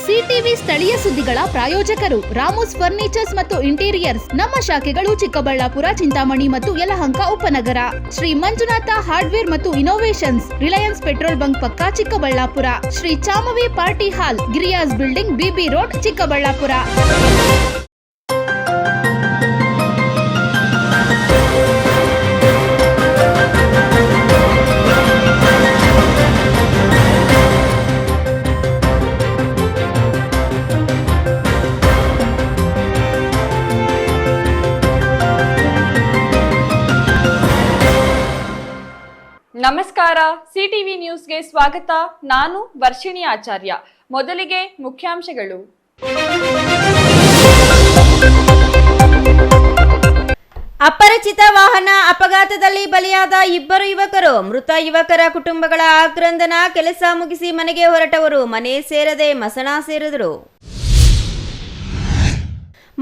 CTV ಸ್ಥಳೀಯ ಸುದ್ದಿಗಳ ಪ್ರಾಯೋಜಕರು ರಾಮೋಸ್ ಫರ್ನಿಚರ್ಸ್ ಮತ್ತು ಇಂಟೀರಿಯರ್ಸ್. ನಮ್ಮ ಶಾಖೆಗಳು ಚಿಕ್ಕಬಳ್ಳಾಪುರ, ಚಿಂತಾಮಣಿ ಮತ್ತು ಯಲಹಂಕ ಉಪನಗರ. ಶ್ರೀ ಮಂಜುನಾಥ ಹಾರ್ಡ್ವೇರ್ ಮತ್ತು ಇನೋವೇಷನ್ಸ್, ರಿಲಯನ್ಸ್ ಪೆಟ್ರೋಲ್ ಬಂಕ್ ಪಕ್ಕ Chikkaballapura. Shri Chamavi party hall, Giriyas building, BB road, Chikkaballapura. ನಮಸ್ಕಾರ, ಸಿಟಿವಿ ನ್ಯೂಸ್ಗೆ ಸ್ವಾಗತ. ನಾನು ವರ್ಷಿಣಿ ಆಚಾರ್ಯ. ಮೊದಲಿಗೆ ಮುಖ್ಯಾಂಶಗಳು. ಅಪರಿಚಿತ ವಾಹನ ಅಪಘಾತದಲ್ಲಿ ಬಲಿಯಾದ 2 ಯುವಕರು. ಮೃತ ಯುವಕರ ಕುಟುಂಬಗಳ ಆಕ್ರಂದನ. ಕೆಲಸ ಮುಗಿಸಿ ಮನೆಗೆ ಹೊರಟವರು ಮನೆ ಸೇರದೆ ಮಸಣ ಸೇರಿದರು.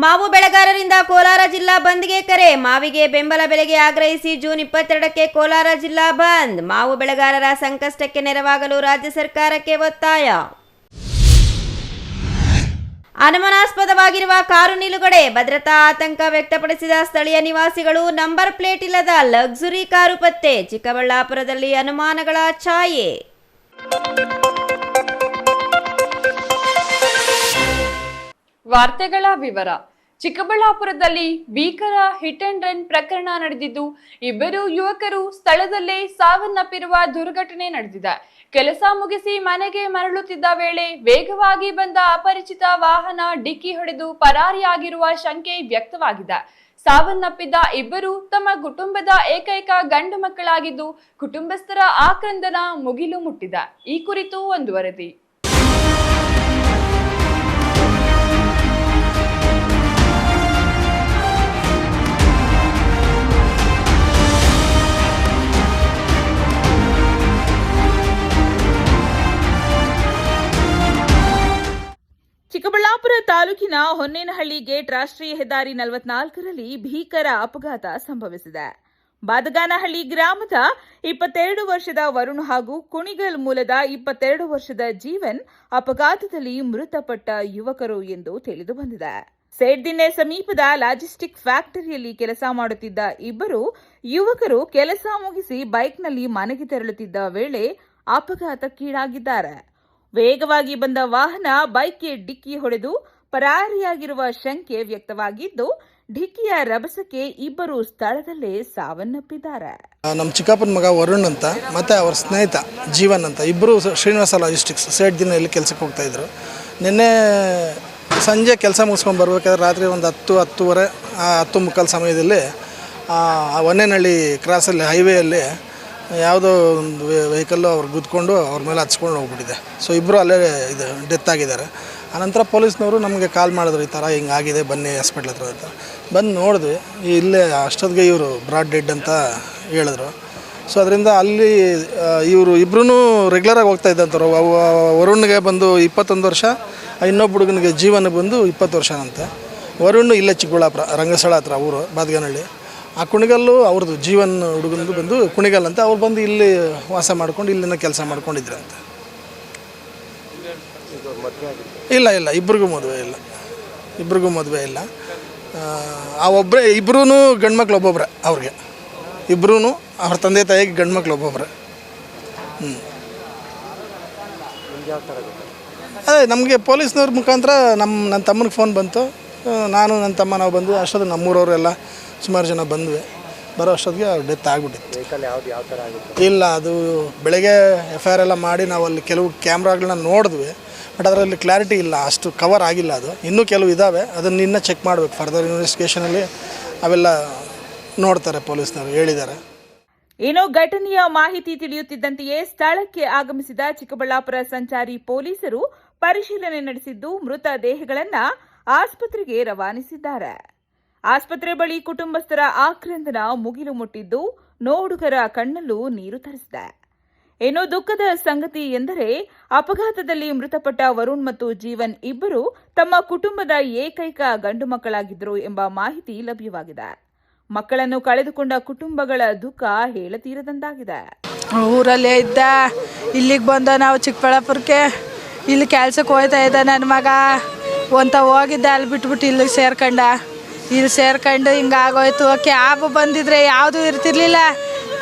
ಮಾವು ಬೆಳೆಗಾರರಿಂದ ಕೋಲಾರ ಜಿಲ್ಲಾ ಬಂದ್ಗೆ ಕರೆ. ಮಾವಿಗೆ ಬೆಂಬಲ ಬೆಲೆಗೆ ಆಗ್ರಹಿಸಿ ಜೂನ್ 22ಕ್ಕೆ ಕೋಲಾರ ಜಿಲ್ಲಾ ಬಂದ್. ಮಾವು ಬೆಳೆಗಾರರ ಸಂಕಷ್ಟಕ್ಕೆ ನೆರವಾಗಲು ರಾಜ್ಯ ಸರ್ಕಾರಕ್ಕೆ ಒತ್ತಾಯ. ಅನುಮಾನಾಸ್ಪದವಾಗಿರುವ ಕಾರು ನಿಲುಗಡೆ. ಭದ್ರತಾ ಆತಂಕ ವ್ಯಕ್ತಪಡಿಸಿದ ಸ್ಥಳೀಯ ನಿವಾಸಿಗಳು. ನಂಬರ್ ಪ್ಲೇಟ್ ಇಲ್ಲದ ಲಕ್ಸುರಿ ಕಾರು ಪತ್ತೆ. ಚಿಕ್ಕಬಳ್ಳಾಪುರದಲ್ಲಿ ಅನುಮಾನಗಳ ಛಾಯೆ. ವಾರ್ತೆಗಳ ವಿವರ. ಚಿಕ್ಕಬಳ್ಳಾಪುರದಲ್ಲಿ ಭೀಕರ ಹಿಟ್ ಅಂಡ್ ರನ್ ಪ್ರಕರಣ ನಡೆದಿದ್ದು 2 ಯುವಕರು ಸ್ಥಳದಲ್ಲೇ ಸಾವನ್ನಪ್ಪಿರುವ ದುರ್ಘಟನೆ ನಡೆದಿದೆ. ಕೆಲಸ ಮುಗಿಸಿ ಮನೆಗೆ ಮರಳುತ್ತಿದ್ದ ವೇಳೆ ವೇಗವಾಗಿ ಬಂದ ಅಪರಿಚಿತ ವಾಹನ ಡಿಕ್ಕಿ ಹೊಡೆದು ಪರಾರಿಯಾಗಿರುವ ಶಂಕೆ ವ್ಯಕ್ತವಾಗಿದೆ. ಸಾವನ್ನಪ್ಪಿದ್ದ 2 ತಮ್ಮ ಕುಟುಂಬದ ಏಕೈಕ ಗಂಡು ಮಕ್ಕಳಾಗಿದ್ದು ಕುಟುಂಬಸ್ಥರ ಆಕ್ರಂದನ ಮುಗಿಲು ಮುಟ್ಟಿದೆ. ಈ ಕುರಿತು ಒಂದು ವರದಿ. ಚಿಕ್ಕಬಳ್ಳಾಪುರ ತಾಲೂಕಿನ ಹೊನ್ನೇನಹಳ್ಳಿ ಗೇಟ್ ರಾಷ್ಟ್ರೀಯ ಹೆದ್ದಾರಿ 44ರಲ್ಲಿ ಭೀಕರ ಅಪಘಾತ ಸಂಭವಿಸಿದೆ. ಬಾದಗಾನಹಳ್ಳಿ ಗ್ರಾಮದ 22 ವರ್ಷದ ವರುಣ್ ಹಾಗೂ ಕುಣಿಗಲ್ ಮೂಲದ 22 ವರ್ಷದ ಜೀವನ್ ಅಪಘಾತದಲ್ಲಿ ಮೃತಪಟ್ಟ ಯುವಕರು ಎಂದು ತಿಳಿದು ಬಂದಿದೆ. ಸೇಡ್ದಿನ್ನೆ ಸಮೀಪದ ಲಾಜಿಸ್ಟಿಕ್ ಫ್ಯಾಕ್ಟರಿಯಲ್ಲಿ ಕೆಲಸ ಮಾಡುತ್ತಿದ್ದ 2 ಯುವಕರು ಕೆಲಸ ಮುಗಿಸಿ ಬೈಕ್ನಲ್ಲಿ ಮನೆಗೆ ತೆರಳುತ್ತಿದ್ದ ವೇಳೆ ಅಪಘಾತಕ್ಕೀಡಾಗಿದ್ದಾರೆ. ವೇಗವಾಗಿ ಬಂದ ವಾಹನ ಬೈಕ್ಗೆ ಡಿಕ್ಕಿ ಹೊಡೆದು ಪರಾರಿಯಾಗಿರುವ ಶಂಕೆ ವ್ಯಕ್ತವಾಗಿದ್ದು, ಡಿಕ್ಕಿಯ ರಭಸಕ್ಕೆ 2 ಸ್ಥಳದಲ್ಲೇ ಸಾವನ್ನಪ್ಪಿದ್ದಾರೆ. ನಮ್ಮ ಚಿಕ್ಕಪ್ಪನ ಮಗ ವರುಣ್ ಅಂತ ಮತ್ತು ಅವ್ರ ಸ್ನೇಹಿತ ಜೀವನ್ ಅಂತ ಇಬ್ಬರು ಶ್ರೀನಿವಾಸ ಲಾಜಿಸ್ಟಿಕ್ಸ್ ಸೇಟ್ ದಿನಲ್ಲಿ ಕೆಲಸಕ್ಕೆ ಹೋಗ್ತಾಯಿದ್ರು. ನಿನ್ನೆ ಸಂಜೆ ಕೆಲಸ ಮುಗಿಸ್ಕೊಂಡು ಬರ್ಬೇಕಾದ್ರೆ ರಾತ್ರಿ ಒಂದು 10-10:30 10:15 ಸಮಯದಲ್ಲಿ ಹೊನ್ನೇನಹಳ್ಳಿ ಕ್ರಾಸಲ್ಲಿ ಹೈವೇಯಲ್ಲಿ ಯಾವುದೋ ಒಂದು ವೆಹಿಕಲ್ಲು ಅವ್ರು ಗುದ್ಕೊಂಡು ಅವ್ರ ಮೇಲೆ ಹಚ್ಕೊಂಡು ಹೋಗ್ಬಿಟ್ಟಿದೆ. ಸೊ 2 ಅಲ್ಲೇ ಇದು ಡೆತ್ ಆಗಿದ್ದಾರೆ. ಆನಂತರ ಪೊಲೀಸ್ನವರು ನಮಗೆ ಕಾಲ್ ಮಾಡಿದ್ರು, ಈ ಥರ ಹಿಂಗಾಗಿದೆ, ಬನ್ನಿ ಹಾಸ್ಪಿಟ್ಲ್ ಹತ್ರ ಅಂತ. ಬಂದು ನೋಡಿದ್ವಿ, ಇಲ್ಲೇ ಅಷ್ಟೊತ್ತಿಗೆ ಇವರು ಬ್ರಾಡ್ ಡೆಡ್ ಅಂತ ಹೇಳಿದ್ರು. ಸೊ ಅದರಿಂದ ಅಲ್ಲಿ ಇವರು 2 ರೆಗ್ಯುಲರಾಗಿ ಹೋಗ್ತಾ ಇದ್ದಂಥವ್ರು. ವರುಣ್ಗೆ ಬಂದು 21 ವರ್ಷ, ಇನ್ನೊಬ್ಬ ಹುಡುಗನಿಗೆ ಜೀವನಿಗೆ ಬಂದು 20 ವರ್ಷನಂತೆ. ವರುಣ್ ಇಲ್ಲೇ ಚಿಕ್ಕಬಳ್ಳಾಪುರ ರಂಗಸ್ಥಳ ಹತ್ರ ಊರು ಬಾದಗಾನಹಳ್ಳಿ. ಆ ಕುಣಿಗಲ್ಲು ಅವ್ರದ್ದು ಜೀವನ್ ಹುಡುಗನಿಗೂ ಬಂದು ಕುಣಿಗಲ್ ಅಂತ. ಅವ್ರು ಬಂದು ಇಲ್ಲಿ ವಾಸ ಮಾಡ್ಕೊಂಡು ಇಲ್ಲಿನ ಕೆಲಸ ಮಾಡ್ಕೊಂಡಿದ್ರಂತೆ. ಇಲ್ಲ ಇಬ್ರಿಗೂ ಮದುವೆ ಇಲ್ಲ. ಆ ಒಬ್ಬರೇ 2 ಗಂಡ್ಮಕ್ಳು ಒಬ್ಬೊಬ್ರೆ ಅವ್ರಿಗೆ. 2 ಅವ್ರ ತಂದೆ ತಾಯಿಗೆ ಗಂಡ್ಮಕ್ಳು ಒಬ್ಬೊಬ್ರೆ. ಅದೇ ನಮಗೆ ಪೊಲೀಸ್ನವ್ರ ಮುಖಾಂತರ ನನ್ನ ತಮ್ಮನಿಗೆ ಫೋನ್ ಬಂತು. ನಾನು ನನ್ನ ತಮ್ಮ ನಾವು ಬಂದು ಅಷ್ಟೊತ್ತಿಗೆ ನಮ್ಮೂರವರೆಲ್ಲ ಸುಮಾರು ಜನ ಬಂದ್ವಿ. ಬರೋ ಅಷ್ಟೊತ್ತಿಗೆ ಅವ್ರು ಡೆತ್ ಆಗಿಬಿಟ್ಟಿತ್ತು. ಇಲ್ಲ, ಅದು ಬೆಳಗ್ಗೆ FIR ಎಲ್ಲ ಮಾಡಿ ನಾವು ಅಲ್ಲಿ ಕೆಲವು ಕ್ಯಾಮ್ರಾಗಳನ್ನ ನೋಡಿದ್ವಿ. ಬಟ್ ಅದರಲ್ಲಿ ಕ್ಲಾರಿಟಿ ಇಲ್ಲ, ಅಷ್ಟು ಕವರ್ ಆಗಿಲ್ಲ. ಅದು ಇನ್ನೂ ಕೆಲವು ಇದ್ದಾವೆ, ಅದನ್ನು ಇನ್ನೂ ಚೆಕ್ ಮಾಡಬೇಕು. ಫರ್ದರ್ ಇನ್ವೆಸ್ಟಿಗೇಷನಲ್ಲಿ ಅವೆಲ್ಲ ನೋಡ್ತಾರೆ ಪೊಲೀಸ್ನವರು ಹೇಳಿದ್ದಾರೆ. ಏನೋ ಘಟನೆಯ ಮಾಹಿತಿ ತಿಳಿಯುತ್ತಿದ್ದಂತೆಯೇ ಸ್ಥಳಕ್ಕೆ ಆಗಮಿಸಿದ ಚಿಕ್ಕಬಳ್ಳಾಪುರ ಸಂಚಾರಿ ಪೊಲೀಸರು ಪರಿಶೀಲನೆ ನಡೆಸಿದ್ದು ಮೃತ ದೇಹಗಳನ್ನು ಆಸ್ಪತ್ರೆಗೆ ರವಾನಿಸಿದ್ದಾರೆ. ಆಸ್ಪತ್ರೆ ಬಳಿ ಕುಟುಂಬಸ್ಥರ ಆಕ್ರಂದನ ಮುಗಿಲು ಮುಟ್ಟಿದ್ದು ನೋಡುಗರ ಕಣ್ಣಲ್ಲೂ ನೀರು ತರಿಸಿದೆ. ಏನೋ ದುಃಖದ ಸಂಗತಿ ಎಂದರೆ ಅಪಘಾತದಲ್ಲಿ ಮೃತಪಟ್ಟ ವರುಣ್ ಮತ್ತು ಜೀವನ್ 2 ತಮ್ಮ ಕುಟುಂಬದ ಏಕೈಕ ಗಂಡು ಮಕ್ಕಳಾಗಿದ್ದರು ಎಂಬ ಮಾಹಿತಿ ಲಭ್ಯವಾಗಿದೆ. ಮಕ್ಕಳನ್ನು ಕಳೆದುಕೊಂಡ ಕುಟುಂಬಗಳ ದುಃಖ ಹೇಳತೀರದಂತಾಗಿದೆ. ಊರಲ್ಲೇ ಇದ್ದ, ಇಲ್ಲಿಗೆ ಬಂದ ನಾವು ಚಿಕ್ಕಬಳ್ಳಾಪುರಕ್ಕೆ. ಇಲ್ಲಿ ಕೆಲ್ಸಕ್ಕೆ ಹೋಗ್ತಾ ಇದ್ದ ನನ್ನ ಮಗ ಹೋಗಿದ್ದ, ಅಲ್ಲಿ ಬಿಟ್ಬಿಟ್ಟು ಇಲ್ಲಿಗೆ ಇಲ್ಲಿ ಸೇರ್ಕೊಂಡು ಹಿಂಗಾಗೋಯ್ತು. ಕ್ಯಾಬ್ ಬಂದಿದ್ರೆ ಯಾವುದೂ ಇರ್ತಿರ್ಲಿಲ್ಲ.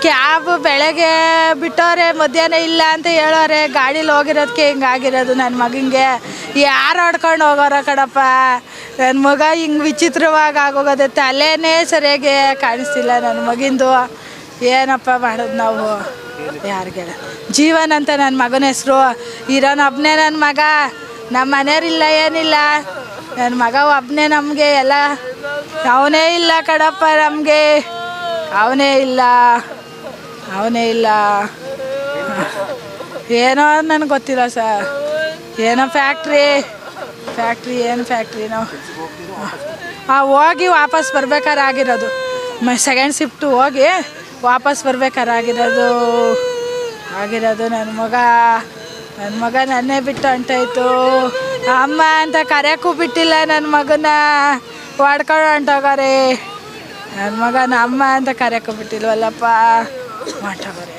ಕ್ಯಾಬ್ ಬೆಳಗ್ಗೆ ಬಿಟ್ಟವ್ರೆ, ಮಧ್ಯಾಹ್ನ ಇಲ್ಲ ಅಂತ ಹೇಳೋರೆ. ಗಾಡೀಲಿ ಹೋಗಿರೋದಕ್ಕೆ ಹಿಂಗಾಗಿರೋದು ನನ್ನ ಮಗನಿಗೆ. ಯಾರು ಹೊಡ್ಕೊಂಡು ಹೋಗೋರ ಕಣಪ್ಪ. ನನ್ನ ಮಗ ಹಿಂಗೆ ವಿಚಿತ್ರವಾಗಿ ಆಗೋಗೋದೆ. ತಲೆನೇ ಸರಿಯಾಗಿ ಕಾಣಿಸ್ತಿಲ್ಲ ನನ್ನ ಮಗಿಂದು. ಏನಪ್ಪ ಮಾಡೋದು ನಾವು? ಯಾರಿಗೆ ಜೀವನ ಅಂತ ನನ್ನ ಮಗನ ಹೆಸರು. ಇರೋನೊಬ್ಬನೇ ನನ್ನ ಮಗ. ನಮ್ಮ ಮನೆಯವರಿಲ್ಲ, ಏನಿಲ್ಲ. ನನ್ನ ಮಗ ಒಬ್ಬನೇ ನಮಗೆ ಎಲ್ಲ. ಅವನೇ ಇಲ್ಲ ಕಣಪ್ಪ ನಮಗೆ. ಅವನೇ ಇಲ್ಲ. ಏನೋ ನನಗೆ ಗೊತ್ತಿಲ್ಲ ಸರ್. ಏನೋ ಫ್ಯಾಕ್ಟ್ರಿ ಏನು ಫ್ಯಾಕ್ಟ್ರಿ ನಾವು ಹೋಗಿ ವಾಪಸ್ ಬರ್ಬೇಕಾದ್ರೆ ಆಗಿರೋದು. ಸೆಕೆಂಡ್ ಶಿಫ್ಟು ಹೋಗಿ ವಾಪಸ್ ಬರ್ಬೇಕಾದ್ರೆ ಆಗಿರೋದು. ನನ್ನ ಮಗ ನನ್ನೇ ಬಿಟ್ಟು ಹೊಂಟೋಯ್ತು. ಅಮ್ಮ ಅಂತ ಕರೆಯೋಕ್ಕೂ ಬಿಟ್ಟಿಲ್ಲ ನನ್ನ ಮಗನ. ಹೊಡ್ಕೊಂಡು ಹೊಂಟೋಗಾರೆ. ನನ್ನ ಮಗನ ಅಮ್ಮ ಅಂತ ಕರೆಯೋಕ್ಕೂ ಬಿಟ್ಟಿಲ್ವಲ್ಲಪ್ಪ, ಹೊಂಟೋಗಾರೆ.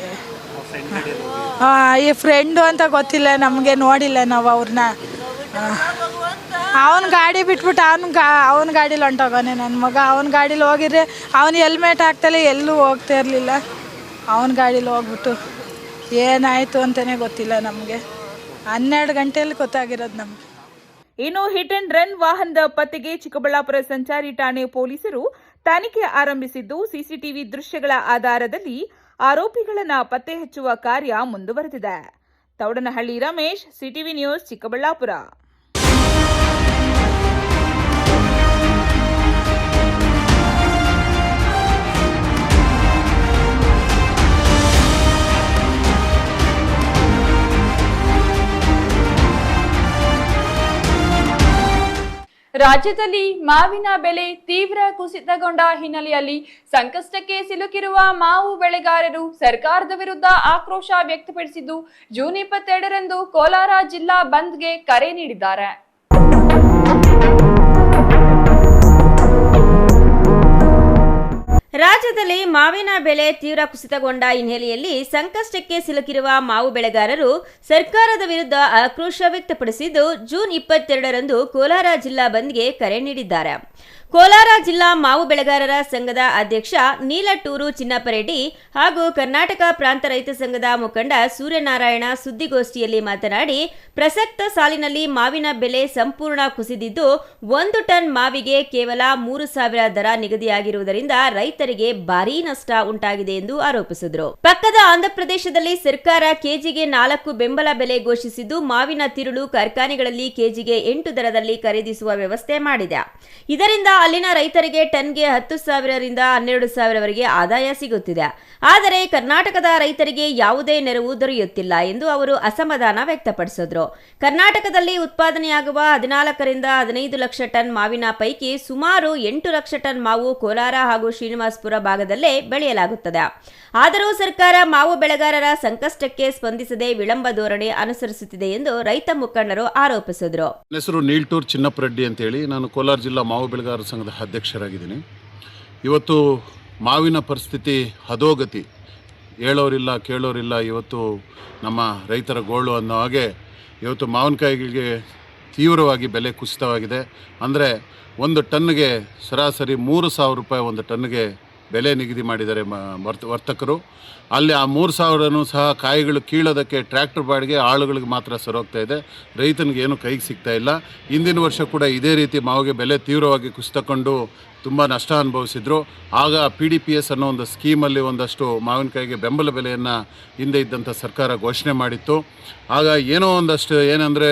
ಈ ಫ್ರೆಂಡು ಅಂತ ಗೊತ್ತಿಲ್ಲ ನಮಗೆ, ನೋಡಿಲ್ಲ ನಾವು ಅವ್ರನ್ನ. ಅವನ ಗಾಡಿ ಬಿಟ್ಬಿಟ್ಟು ಅವನ ಗಾಡೀಲಿ ಹೊಂಟೋಗಾನೆ ನನ್ನ ಮಗ. ಅವನ ಗಾಡೀಲಿ ಹೋಗಿದ್ರೆ ಅವನು ಹೆಲ್ಮೆಟ್ ಹಾಕ್ತಲೇ ಎಲ್ಲೂ ಹೋಗ್ತಾ ಇರಲಿಲ್ಲ. ಅವನ ಗಾಡೀಲಿ ಹೋಗ್ಬಿಟ್ಟು ಏನಾಯಿತು ಅಂತಲೇ ಗೊತ್ತಿಲ್ಲ ನಮಗೆ. 12 ಗಂಟೆಯಲ್ಲಿ ಗೊತ್ತಾಗಿರೋದು ನಮಗೆ. ಇನ್ನು ಹಿಟ್ ಅಂಡ್ ರನ್ ವಾಹನದ ಪತ್ತೆಗೆ ಚಿಕ್ಕಬಳ್ಳಾಪುರ ಸಂಚಾರಿ ಠಾಣೆ ಪೊಲೀಸರು ತನಿಖೆ ಆರಂಭಿಸಿದ್ದು, ಸಿಸಿಟಿವಿ ದೃಶ್ಯಗಳ ಆಧಾರದಲ್ಲಿ ಆರೋಪಿಗಳನ್ನ ಪತ್ತೆ ಹಚ್ಚುವ ಕಾರ್ಯ ಮುಂದುವರೆದಿದೆ. Thoudanahalli Ramesh, CTV news, Chikkaballapur. ರಾಜ್ಯದಲ್ಲಿ ಮಾವಿನ ಬೆಲೆ ತೀವ್ರ ಕುಸಿತಗೊಂಡ ಹಿನ್ನೆಲೆಯಲ್ಲಿ ಸಂಕಷ್ಟಕ್ಕೆ ಸಿಲುಕಿರುವ ಮಾವು ಬೆಳೆಗಾರರು ಸರ್ಕಾರದ ವಿರುದ್ಧ ಆಕ್ರೋಶ ವ್ಯಕ್ತಪಡಿಸಿದ್ದು, ಜೂನ್ 22ರಂದು ಕೋಲಾರ ಜಿಲ್ಲಾ ಬಂದ್ಗೆ ಕರೆ ನೀಡಿದ್ದಾರೆ. ರಾಜ್ಯದಲ್ಲಿ ಮಾವಿನ ಬೆಲೆ ತೀವ್ರ ಕುಸಿತಗೊಂಡ ಹಿನ್ನೆಲೆಯಲ್ಲಿ ಸಂಕಷ್ಟಕ್ಕೆ ಸಿಲುಕಿರುವ ಮಾವು ಬೆಳೆಗಾರರು ಸರ್ಕಾರದ ವಿರುದ್ಧ ಆಕ್ರೋಶ ವ್ಯಕ್ತಪಡಿಸಿದ್ದು, ಜೂನ್ 22ರಂದು ಕೋಲಾರ ಜಿಲ್ಲಾ ಬಂದ್ಗೆ ಕರೆ ನೀಡಿದ್ದಾರೆ. ಕೋಲಾರ ಜಿಲ್ಲಾ ಮಾವು ಬೆಳೆಗಾರರ ಸಂಘದ ಅಧ್ಯಕ್ಷ ನೀಲಟೂರು ಚಿನ್ನಪ್ಪರೆಡ್ಡಿ ಹಾಗೂ ಕರ್ನಾಟಕ ಪ್ರಾಂತ ರೈತ ಸಂಘದ ಮುಖಂಡ ಸೂರ್ಯನಾರಾಯಣ ಸುದ್ದಿಗೋಷ್ಠಿಯಲ್ಲಿ ಮಾತನಾಡಿ, ಪ್ರಸಕ್ತ ಸಾಲಿನಲ್ಲಿ ಮಾವಿನ ಬೆಲೆ ಸಂಪೂರ್ಣ ಕುಸಿದಿದ್ದು, 1 ಟನ್ ಮಾವಿಗೆ ಕೇವಲ 3,000 ದರ ನಿಗದಿಯಾಗಿರುವುದರಿಂದ ರೈತರಿಗೆ ಭಾರೀ ನಷ್ಟ ಉಂಟಾಗಿದೆ ಎಂದು ಆರೋಪಿಸಿದರು. ಪಕ್ಕದ ಆಂಧ್ರಪ್ರದೇಶದಲ್ಲಿ ಸರ್ಕಾರ ಕೆಜಿಗೆ 4 ಬೆಂಬಲ ಬೆಲೆ ಘೋಷಿಸಿದ್ದು, ಮಾವಿನ ತಿರುಳು ಕಾರ್ಖಾನೆಗಳಲ್ಲಿ ಕೆಜಿಗೆ 8 ದರದಲ್ಲಿ ಖರೀದಿಸುವ ವ್ಯವಸ್ಥೆ ಮಾಡಿದೆ. ಇದರಿಂದ ಅಲ್ಲಿನ ರೈತರಿಗೆ ಟನ್ಗೆ 10,000 ರಿಂದ 12,000 ವರೆಗೆ ಆದಾಯ ಸಿಗುತ್ತಿದೆ. ಆದರೆ ಕರ್ನಾಟಕದ ರೈತರಿಗೆ ಯಾವುದೇ ನೆರವು ದೊರೆಯುತ್ತಿಲ್ಲ ಎಂದು ಅವರು ಅಸಮಾಧಾನ ವ್ಯಕ್ತಪಡಿಸಿದರು. ಕರ್ನಾಟಕದಲ್ಲಿ ಉತ್ಪಾದನೆಯಾಗುವ 14 ರಿಂದ 15 ಲಕ್ಷ ಟನ್ ಮಾವಿನ ಪೈಕಿ ಸುಮಾರು 8 ಲಕ್ಷ ಟನ್ ಮಾವು ಕೋಲಾರ ಹಾಗೂ ಶ್ರೀನಿವಾಸಪುರ ಭಾಗದಲ್ಲೇ ಬೆಳೆಯಲಾಗುತ್ತದೆ. ಆದರೂ ಸರ್ಕಾರ ಮಾವು ಬೆಳೆಗಾರರ ಸಂಕಷ್ಟಕ್ಕೆ ಸ್ಪಂದಿಸದೆ ವಿಳಂಬ ಧೋರಣೆ ಅನುಸರಿಸುತ್ತಿದೆ ಎಂದು ರೈತ ಮುಖಂಡರು ಆರೋಪಿಸಿದರು. ನನ್ನ ಹೆಸರು ನೀಲಟೂರು ಚಿನ್ನಪ್ಪರೆಡ್ಡಿ ಅಂತೇಳಿ, ನಾನು ಕೋಲಾರ ಜಿಲ್ಲಾ ಮಾವು ಬೆಳೆಗಾರರ ಸಂಘದ ಅಧ್ಯಕ್ಷರಾಗಿದ್ದೀನಿ. ಇವತ್ತು ಮಾವಿನ ಪರಿಸ್ಥಿತಿ ಹದೋಗತಿ, ಹೇಳೋರಿಲ್ಲ ಕೇಳೋರಿಲ್ಲ. ಇವತ್ತು ನಮ್ಮ ರೈತರ ಗೋಳು ಅನ್ನೋ ಹಾಗೆ ಇವತ್ತು ಮಾವಿನಕಾಯಿಗಳಿಗೆ ತೀವ್ರವಾಗಿ ಬೆಲೆ ಕುಸಿತವಾಗಿದೆ. ಅಂದರೆ 1 ಟನ್ಗೆ ಸರಾಸರಿ 3,000 ರೂಪಾಯಿ 1 ಟನ್ಗೆ ಬೆಲೆ ನಿಗದಿ ಮಾಡಿದ್ದಾರೆ ವರ್ತಕರು. ಅಲ್ಲಿ ಆ 3,000 ಸಹ ಕಾಯಿಗಳು ಕೀಳೋದಕ್ಕೆ ಟ್ರ್ಯಾಕ್ಟರ್ ಬಾಡಿಗೆ ಆಳುಗಳಿಗೆ ಮಾತ್ರ ಸರೋಗ್ತಾ ಇದೆ. ರೈತನಿಗೆ ಏನು ಕೈಗೆ ಸಿಗ್ತಾ ಇಲ್ಲ. ಹಿಂದಿನ ವರ್ಷ ಕೂಡ ಇದೇ ರೀತಿ ಮಾವಿಗೆ ಬೆಲೆ ತೀವ್ರವಾಗಿ ಕುಸಿತಕೊಂಡು ತುಂಬ ನಷ್ಟ ಅನುಭವಿಸಿದ್ರು. ಆಗ PDPS ಅನ್ನೋ ಒಂದು ಸ್ಕೀಮಲ್ಲಿ ಒಂದಷ್ಟು ಮಾವಿನಕಾಯಿಗೆ ಬೆಂಬಲ ಬೆಲೆಯನ್ನು ಹಿಂದೆ ಇದ್ದಂಥ ಸರ್ಕಾರ ಘೋಷಣೆ ಮಾಡಿತ್ತು. ಆಗ ಏನೋ ಒಂದಷ್ಟು ಏನಂದರೆ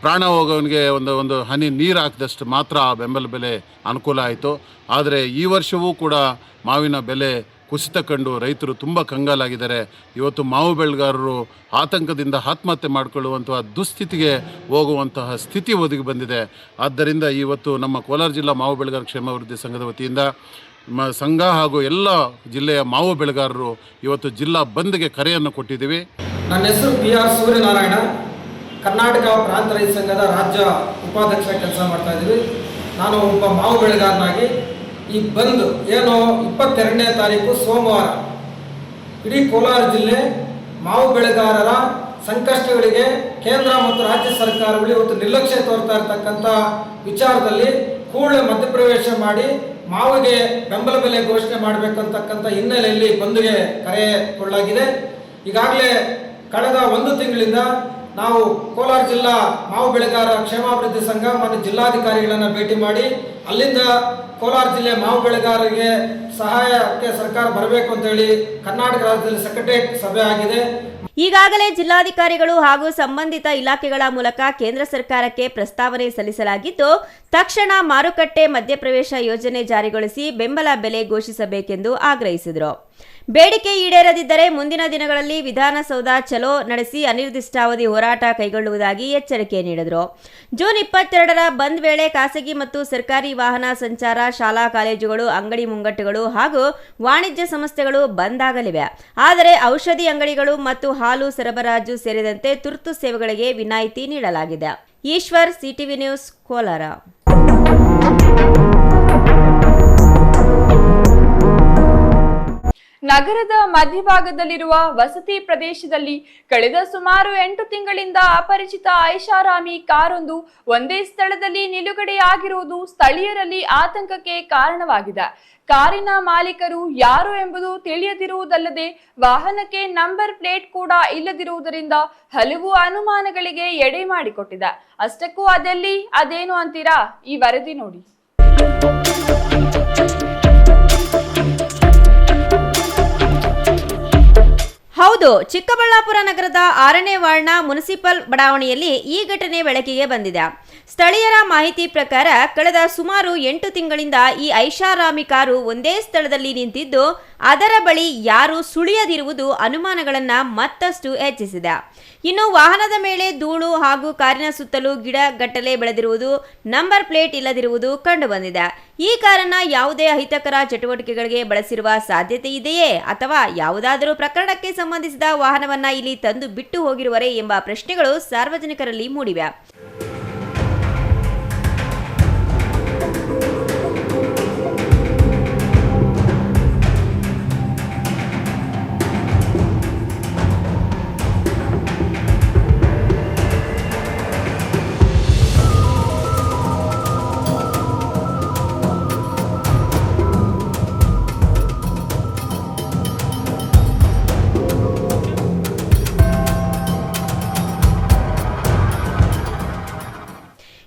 ಪ್ರಾಣ ಹೋಗೋನಿಗೆ ಒಂದು ಹನಿ ನೀರು ಹಾಕಿದಷ್ಟು ಮಾತ್ರ ಆ ಬೆಂಬಲ ಬೆಲೆ ಅನುಕೂಲ ಆಯಿತು. ಆದರೆ ಈ ವರ್ಷವೂ ಕೂಡ ಮಾವಿನ ಬೆಲೆ ಕುಸಿತ ಕಂಡು ರೈತರು ತುಂಬ ಕಂಗಾಲಾಗಿದ್ದಾರೆ. ಇವತ್ತು ಮಾವು ಬೆಳೆಗಾರರು ಆತಂಕದಿಂದ ಆತ್ಮಹತ್ಯೆ ಮಾಡಿಕೊಳ್ಳುವಂತಹ ದುಸ್ಥಿತಿಗೆ ಹೋಗುವಂತಹ ಸ್ಥಿತಿ ಒದಗಿ ಬಂದಿದೆ. ಆದ್ದರಿಂದ ಇವತ್ತು ನಮ್ಮ ಕೋಲಾರ ಜಿಲ್ಲಾ ಮಾವು ಬೆಳೆಗಾರ ಕ್ಷೇಮಾಭಿವೃದ್ಧಿ ಸಂಘದ ವತಿಯಿಂದ ಸಂಘ ಹಾಗೂ ಎಲ್ಲ ಜಿಲ್ಲೆಯ ಮಾವು ಬೆಳೆಗಾರರು ಇವತ್ತು ಜಿಲ್ಲಾ ಬಂದ್ಗೆ ಕರೆಯನ್ನು ಕೊಟ್ಟಿದ್ದೀವಿ. ನನ್ನ ಹೆಸರು PR ಸೂರ್ಯನಾರಾಯಣ, ಕರ್ನಾಟಕ ಪ್ರಾಂತ ರೈತ ಸಂಘದ ರಾಜ್ಯ ಉಪಾಧ್ಯಕ್ಷ ಕೆಲಸ ಮಾಡ್ತಾ ಇದ್ದೀವಿ. ನಾನು ಒಬ್ಬ ಮಾವು ಬೆಳೆಗಾರನಾಗಿ ಈ ಬಂದು ಏನು 22ನೇ ತಾರೀಕು ಸೋಮವಾರ ಇಡೀ ಕೋಲಾರ ಜಿಲ್ಲೆ ಮಾವು ಬೆಳೆಗಾರರ ಸಂಕಷ್ಟಗಳಿಗೆ ಕೇಂದ್ರ ಮತ್ತು ರಾಜ್ಯ ಸರ್ಕಾರಗಳು ಇವತ್ತು ನಿರ್ಲಕ್ಷ್ಯ ತೋರ್ತಾ ಇರತಕ್ಕಂಥ ವಿಚಾರದಲ್ಲಿ ಕೂಡಲೇ ಮಧ್ಯಪ್ರವೇಶ ಮಾಡಿ ಮಾವಿಗೆ ಬೆಂಬಲ ಬೆಲೆ ಘೋಷಣೆ ಮಾಡಬೇಕಂತಕ್ಕಂಥ ಹಿನ್ನೆಲೆಯಲ್ಲಿ ಬಂದ್ಗೆ ಕರೆ ಕೊಡಲಾಗಿದೆ. ಈಗಾಗಲೇ ಕಳೆದ 1 ತಿಂಗಳಿಂದ ನಾವು ಕೋಲಾರ ಜಿಲ್ಲಾ ಮಾವು ಬೆಳೆಗಾರರ ಕ್ಷೇಮಾಭಿವೃದ್ಧಿ ಸಂಘ ಮತ್ತು ಜಿಲ್ಲಾಧಿಕಾರಿಗಳನ್ನು ಭೇಟಿ ಮಾಡಿ ಅಲ್ಲಿಂದ ಕೋಲಾರ ಜಿಲ್ಲೆ ಮಾವು ಬೆಳೆಗಾರರಿಗೆ ಸಹಾಯಕ್ಕೆ ಸರ್ಕಾರ ಬರಬೇಕು ಅಂತ ಹೇಳಿ ಕರ್ನಾಟಕ ರಾಜ್ಯದಲ್ಲಿ ಸೆಕ್ರೆಟರಿಯೇಟ್ ಸಭೆ ಆಗಿದೆ. ಈಗಾಗಲೇ ಜಿಲ್ಲಾಧಿಕಾರಿಗಳು ಹಾಗೂ ಸಂಬಂಧಿತ ಇಲಾಖೆಗಳ ಮೂಲಕ ಕೇಂದ್ರ ಸರ್ಕಾರಕ್ಕೆ ಪ್ರಸ್ತಾವನೆ ಸಲ್ಲಿಸಲಾಗಿದ್ದು, ತಕ್ಷಣ ಮಾರುಕಟ್ಟೆ ಮಧ್ಯಪ್ರವೇಶ ಯೋಜನೆ ಜಾರಿಗೊಳಿಸಿ ಬೆಂಬಲ ಬೆಲೆ ಘೋಷಿಸಬೇಕೆಂದು ಆಗ್ರಹಿಸಿದರು. ಬೇಡಿಕೆ ಈಡೇರದಿದ್ದರೆ ಮುಂದಿನ ದಿನಗಳಲ್ಲಿ ವಿಧಾನಸೌಧ ಚಲೋ ನಡೆಸಿ ಅನಿರ್ದಿಷ್ಟಾವಧಿ ಹೋರಾಟ ಕೈಗೊಳ್ಳುವುದಾಗಿ ಎಚ್ಚರಿಕೆ ನೀಡಿದರು. ಜೂನ್ 22ರ ಬಂದ್ ವೇಳೆ ಖಾಸಗಿ ಮತ್ತು ಸರ್ಕಾರಿ ವಾಹನ ಸಂಚಾರ, ಶಾಲಾ ಕಾಲೇಜುಗಳು, ಅಂಗಡಿ ಮುಂಗಟ್ಟುಗಳು ಹಾಗೂ ವಾಣಿಜ್ಯ ಸಂಸ್ಥೆಗಳು ಬಂದ್ ಆಗಲಿವೆ. ಆದರೆ ಔಷಧಿ ಅಂಗಡಿಗಳು ಮತ್ತು ಹಾಲು ಸರಬರಾಜು ಸೇರಿದಂತೆ ತುರ್ತು ಸೇವೆಗಳಿಗೆ ವಿನಾಯಿತಿ ನೀಡಲಾಗಿದೆ. Eshwar, CTV news, Kolar. ನಗರದ ಮಧ್ಯಭಾಗದಲ್ಲಿರುವ ವಸತಿ ಪ್ರದೇಶದಲ್ಲಿ ಕಳೆದ ಸುಮಾರು 8 ತಿಂಗಳಿಂದ ಅಪರಿಚಿತ ಐಷಾರಾಮಿ ಕಾರೊಂದು ಒಂದೇ ಸ್ಥಳದಲ್ಲಿ ನಿಲುಗಡೆಯಾಗಿರುವುದು ಸ್ಥಳೀಯರಲ್ಲಿ ಆತಂಕಕ್ಕೆ ಕಾರಣವಾಗಿದೆ. ಕಾರಿನ ಮಾಲೀಕರು ಯಾರು ಎಂಬುದು ತಿಳಿಯದಿರುವುದಲ್ಲದೆ ವಾಹನಕ್ಕೆ ನಂಬರ್ ಪ್ಲೇಟ್ ಕೂಡ ಇಲ್ಲದಿರುವುದರಿಂದ ಹಲವು ಅನುಮಾನಗಳಿಗೆ ಎಡೆ ಮಾಡಿಕೊಟ್ಟಿದೆ. ಅಷ್ಟಕ್ಕೂ ಅದೆಲ್ಲಿ ಅದೇನು ಅಂತೀರಾ? ಈ ವರದಿ ನೋಡಿ. ಹೌದು, ಚಿಕ್ಕಬಳ್ಳಾಪುರ ನಗರದ 6ನೇ ವಾರ್ಡ್ನ ಮುನ್ಸಿಪಲ್ ಬಡಾವಣೆಯಲ್ಲಿ ಈ ಘಟನೆ ಬೆಳಕಿಗೆ ಬಂದಿದೆ. ಸ್ಥಳೀಯರ ಮಾಹಿತಿ ಪ್ರಕಾರ ಕಳೆದ ಸುಮಾರು 8 ತಿಂಗಳಿಂದ ಈ ಐಷಾರಾಮಿ ಕಾರು ಒಂದೇ ಸ್ಥಳದಲ್ಲಿ ನಿಂತಿದ್ದು, ಅದರ ಬಳಿ ಯಾರು ಸುಳಿಯದಿರುವುದು ಅನುಮಾನಗಳನ್ನು ಮತ್ತಷ್ಟು ಹೆಚ್ಚಿಸಿದೆ. ಇನ್ನು ವಾಹನದ ಮೇಲೆ ಧೂಳು ಹಾಗೂ ಕಾರಿನ ಸುತ್ತಲೂ ಗಿಡಗಟ್ಟಲೆ ಬೆಳೆದಿರುವುದು, ನಂಬರ್ ಪ್ಲೇಟ್ ಇಲ್ಲದಿರುವುದು ಕಂಡುಬಂದಿದೆ. ಈ ಕಾರನ್ನು ಯಾವುದೇ ಅಹಿತಕರ ಚಟುವಟಿಕೆಗಳಿಗೆ ಬಳಸಿರುವ ಸಾಧ್ಯತೆ ಇದೆಯೇ ಅಥವಾ ಯಾವುದಾದರೂ ಪ್ರಕರಣಕ್ಕೆ ಸಂಬಂಧಿಸಿದ ವಾಹನವನ್ನ ಇಲ್ಲಿ ತಂದು ಬಿಟ್ಟು ಹೋಗಿರುವರೇ ಎಂಬ ಪ್ರಶ್ನೆಗಳು ಸಾರ್ವಜನಿಕರಲ್ಲಿ ಮೂಡಿವೆ.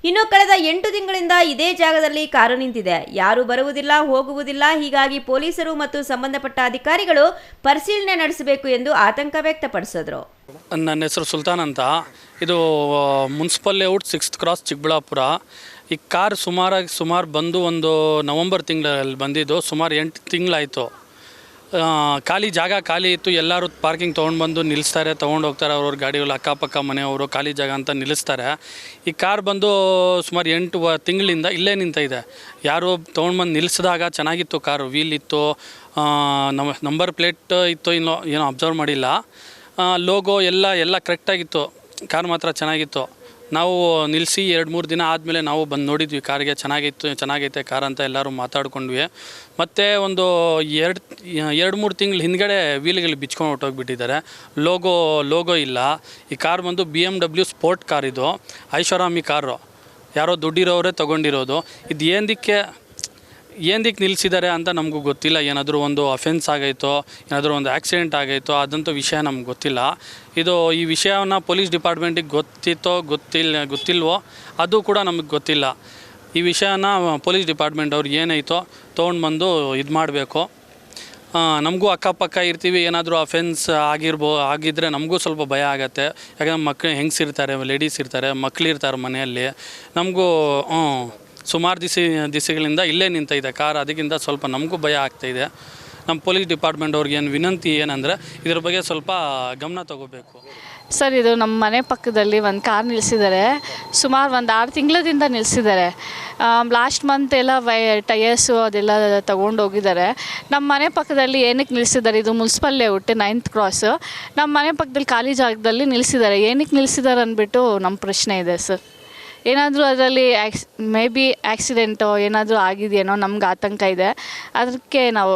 ಇನ್ನು ಕಳೆದ 8 ತಿಂಗಳಿಂದ ಇದೇ ಜಾಗದಲ್ಲಿ ಕಾರು ನಿಂತಿದೆ. ಯಾರು ಬರುವುದಿಲ್ಲ, ಹೋಗುವುದಿಲ್ಲ. ಹೀಗಾಗಿ ಪೊಲೀಸರು ಮತ್ತು ಸಂಬಂಧಪಟ್ಟ ಅಧಿಕಾರಿಗಳು ಪರಿಶೀಲನೆ ನಡೆಸಬೇಕು ಎಂದು ಆತಂಕ ವ್ಯಕ್ತಪಡಿಸಿದರು. ನನ್ನ ಹೆಸರು ಸುಲ್ತಾನ್ ಅಂತ. ಇದು municipal layout 6th cross Chikkaballapur. ಈ ಕಾರ್ ಸುಮಾರು ಬಂದು ಒಂದು ನವಂಬರ್ ತಿಂಗಳಲ್ಲಿ ಬಂದಿದ್ದು. ಸುಮಾರು 8 ತಿಂಗಳಾಯಿತು. ಖಾಲಿ ಜಾಗ ಖಾಲಿ ಇತ್ತು. ಎಲ್ಲರೂ ಪಾರ್ಕಿಂಗ್ ತೊಗೊಂಡು ಬಂದು ನಿಲ್ಲಿಸ್ತಾರೆ, ತೊಗೊಂಡು ಹೋಗ್ತಾರೆ. ಅವ್ರವ್ರ ಗಾಡಿಗಳು ಅಕ್ಕಪಕ್ಕ ಮನೆಯವರು ಖಾಲಿ ಜಾಗ ಅಂತ ನಿಲ್ಲಿಸ್ತಾರೆ. ಈ ಕಾರ್ ಬಂದು ಸುಮಾರು 8 ತಿಂಗಳಿಂದ ಇಲ್ಲೇ ನಿಂತಿದೆ. ಯಾರು ತೊಗೊಂಡು ಬಂದು ನಿಲ್ಲಿಸಿದಾಗ ಚೆನ್ನಾಗಿತ್ತು, ಕಾರು ವೀಲ್ ಇತ್ತು, ನಂಬರ್ ಪ್ಲೇಟ್ ಇತ್ತು, ಏನೋ ಅಬ್ಸರ್ವ್ ಮಾಡಿಲ್ಲ. ಲೋಗೋ ಎಲ್ಲ ಕರೆಕ್ಟಾಗಿತ್ತು. ಕಾರ್ ಮಾತ್ರ ಚೆನ್ನಾಗಿತ್ತು. ನಾವು ನಿಲ್ಲಿಸಿ 2-3 ದಿನ ಆದಮೇಲೆ ನಾವು ಬಂದು ನೋಡಿದ್ವಿ. ಕಾರಿಗೆ ಚೆನ್ನಾಗೈತೆ ಕಾರ್ ಅಂತ ಎಲ್ಲರೂ ಮಾತಾಡ್ಕೊಂಡ್ವಿ. ಮತ್ತು ಒಂದು 2-3 ತಿಂಗಳ ಹಿಂದ್ಗಡೆ ವೀಲ್ಗಳು ಬಿಚ್ಕೊಂಡು ಹೊಟ್ಟೋಗ್ಬಿಟ್ಟಿದ್ದಾರೆ. ಲೋಗೋ ಇಲ್ಲ. ಈ ಕಾರ್ ಬಂದು BMW ಸ್ಪೋರ್ಟ್ ಕಾರ್. ಇದು ಐಷಾರಾಮಿ ಕಾರು. ಯಾರೋ ದುಡ್ಡಿರೋರೇ ತೊಗೊಂಡಿರೋದು. ಇದು ಏನಕ್ಕೆ ನಿಲ್ಲಿಸಿದ್ದಾರೆ ಅಂತ ನಮಗೂ ಗೊತ್ತಿಲ್ಲ. ಏನಾದರೂ ಒಂದು ಅಫೆನ್ಸ್ ಆಗೈತೋ, ಏನಾದರೂ ಒಂದು ಆಕ್ಸಿಡೆಂಟ್ ಆಗೈತೋ, ಅದಂತೂ ವಿಷಯ ನಮ್ಗೆ ಗೊತ್ತಿಲ್ಲ. ಈ ವಿಷಯವನ್ನು ಪೊಲೀಸ್ ಡಿಪಾರ್ಟ್ಮೆಂಟಿಗೆ ಗೊತ್ತಿಲ್ವೋ ಅದು ಕೂಡ ನಮಗೆ ಗೊತ್ತಿಲ್ಲ. ಈ ವಿಷಯನ ಪೊಲೀಸ್ ಡಿಪಾರ್ಟ್ಮೆಂಟ್ ಅವ್ರಿಗೆ ಏನೈತೋ ತೊಗೊಂಡು ಬಂದು ಇದು ಮಾಡಬೇಕು. ನಮಗೂ ಅಕ್ಕಪಕ್ಕ ಇರ್ತೀವಿ. ಏನಾದರೂ ಅಫೆನ್ಸ್ ಆಗಿದ್ದರೆ ನಮಗೂ ಸ್ವಲ್ಪ ಭಯ ಆಗುತ್ತೆ. ಯಾಕಂದರೆ ಮಕ್ಕಳು ಹೆಂಗಸಿರ್ತಾರೆ, ಲೇಡೀಸ್ ಇರ್ತಾರೆ, ಮಕ್ಕಳಿರ್ತಾರೆ ಮನೆಯಲ್ಲಿ. ನಮಗೂ ಸುಮಾರು ದಿವಸಗಳಿಂದ ಇಲ್ಲೇ ನಿಂತಿದೆ ಕಾರ್. ಅದಕ್ಕಿಂತ ಸ್ವಲ್ಪ ನಮಗೂ ಭಯ ಆಗ್ತಾಯಿದೆ. ನಮ್ಮ ಪೊಲೀಸ್ ಡಿಪಾರ್ಟ್ಮೆಂಟ್ ಅವ್ರಿಗೆ ವಿನಂತಿ ಏನಂದರೆ ಇದ್ರ ಬಗ್ಗೆ ಸ್ವಲ್ಪ ಗಮನ ತಗೋಬೇಕು. ಸರ್, ಇದು ನಮ್ಮ ಮನೆ ಪಕ್ಕದಲ್ಲಿ ಒಂದು ಕಾರ್ ನಿಲ್ಲಿಸಿದ್ದಾರೆ. ಸುಮಾರು ಒಂದು 6 ತಿಂಗಳದಿಂದ ನಿಲ್ಲಿಸಿದ್ದಾರೆ. ಲಾಸ್ಟ್ ಮಂತ್ ಎಲ್ಲ ಟಯರ್ಸು ಅದೆಲ್ಲ ತೊಗೊಂಡು ಹೋಗಿದ್ದಾರೆ. ನಮ್ಮ ಮನೆ ಪಕ್ಕದಲ್ಲಿ ಏನಕ್ಕೆ ನಿಲ್ಲಿಸಿದ್ದಾರೆ? ಇದು ಮುನ್ಸಿಪಲ್ ಲೇಔಟ್ 9th ಕ್ರಾಸ್. ನಮ್ಮ ಮನೆ ಪಕ್ಕದಲ್ಲಿ ಖಾಲಿ ಜಾಗದಲ್ಲಿ ನಿಲ್ಲಿಸಿದ್ದಾರೆ. ಏನಕ್ಕೆ ನಿಲ್ಲಿಸಿದ್ದಾರೆ ಅಂದ್ಬಿಟ್ಟು ನಮ್ಮ ಪ್ರಶ್ನೆ ಇದೆ ಸರ್. ಏನಾದರೂ ಅದರಲ್ಲಿ ಮೇ ಬಿ ಆಕ್ಸಿಡೆಂಟೋ ಏನಾದರೂ ಆಗಿದೆಯೇನೋ ನಮ್ಗೆ ಆತಂಕ ಇದೆ, ಅದಕ್ಕೆ ನಾವು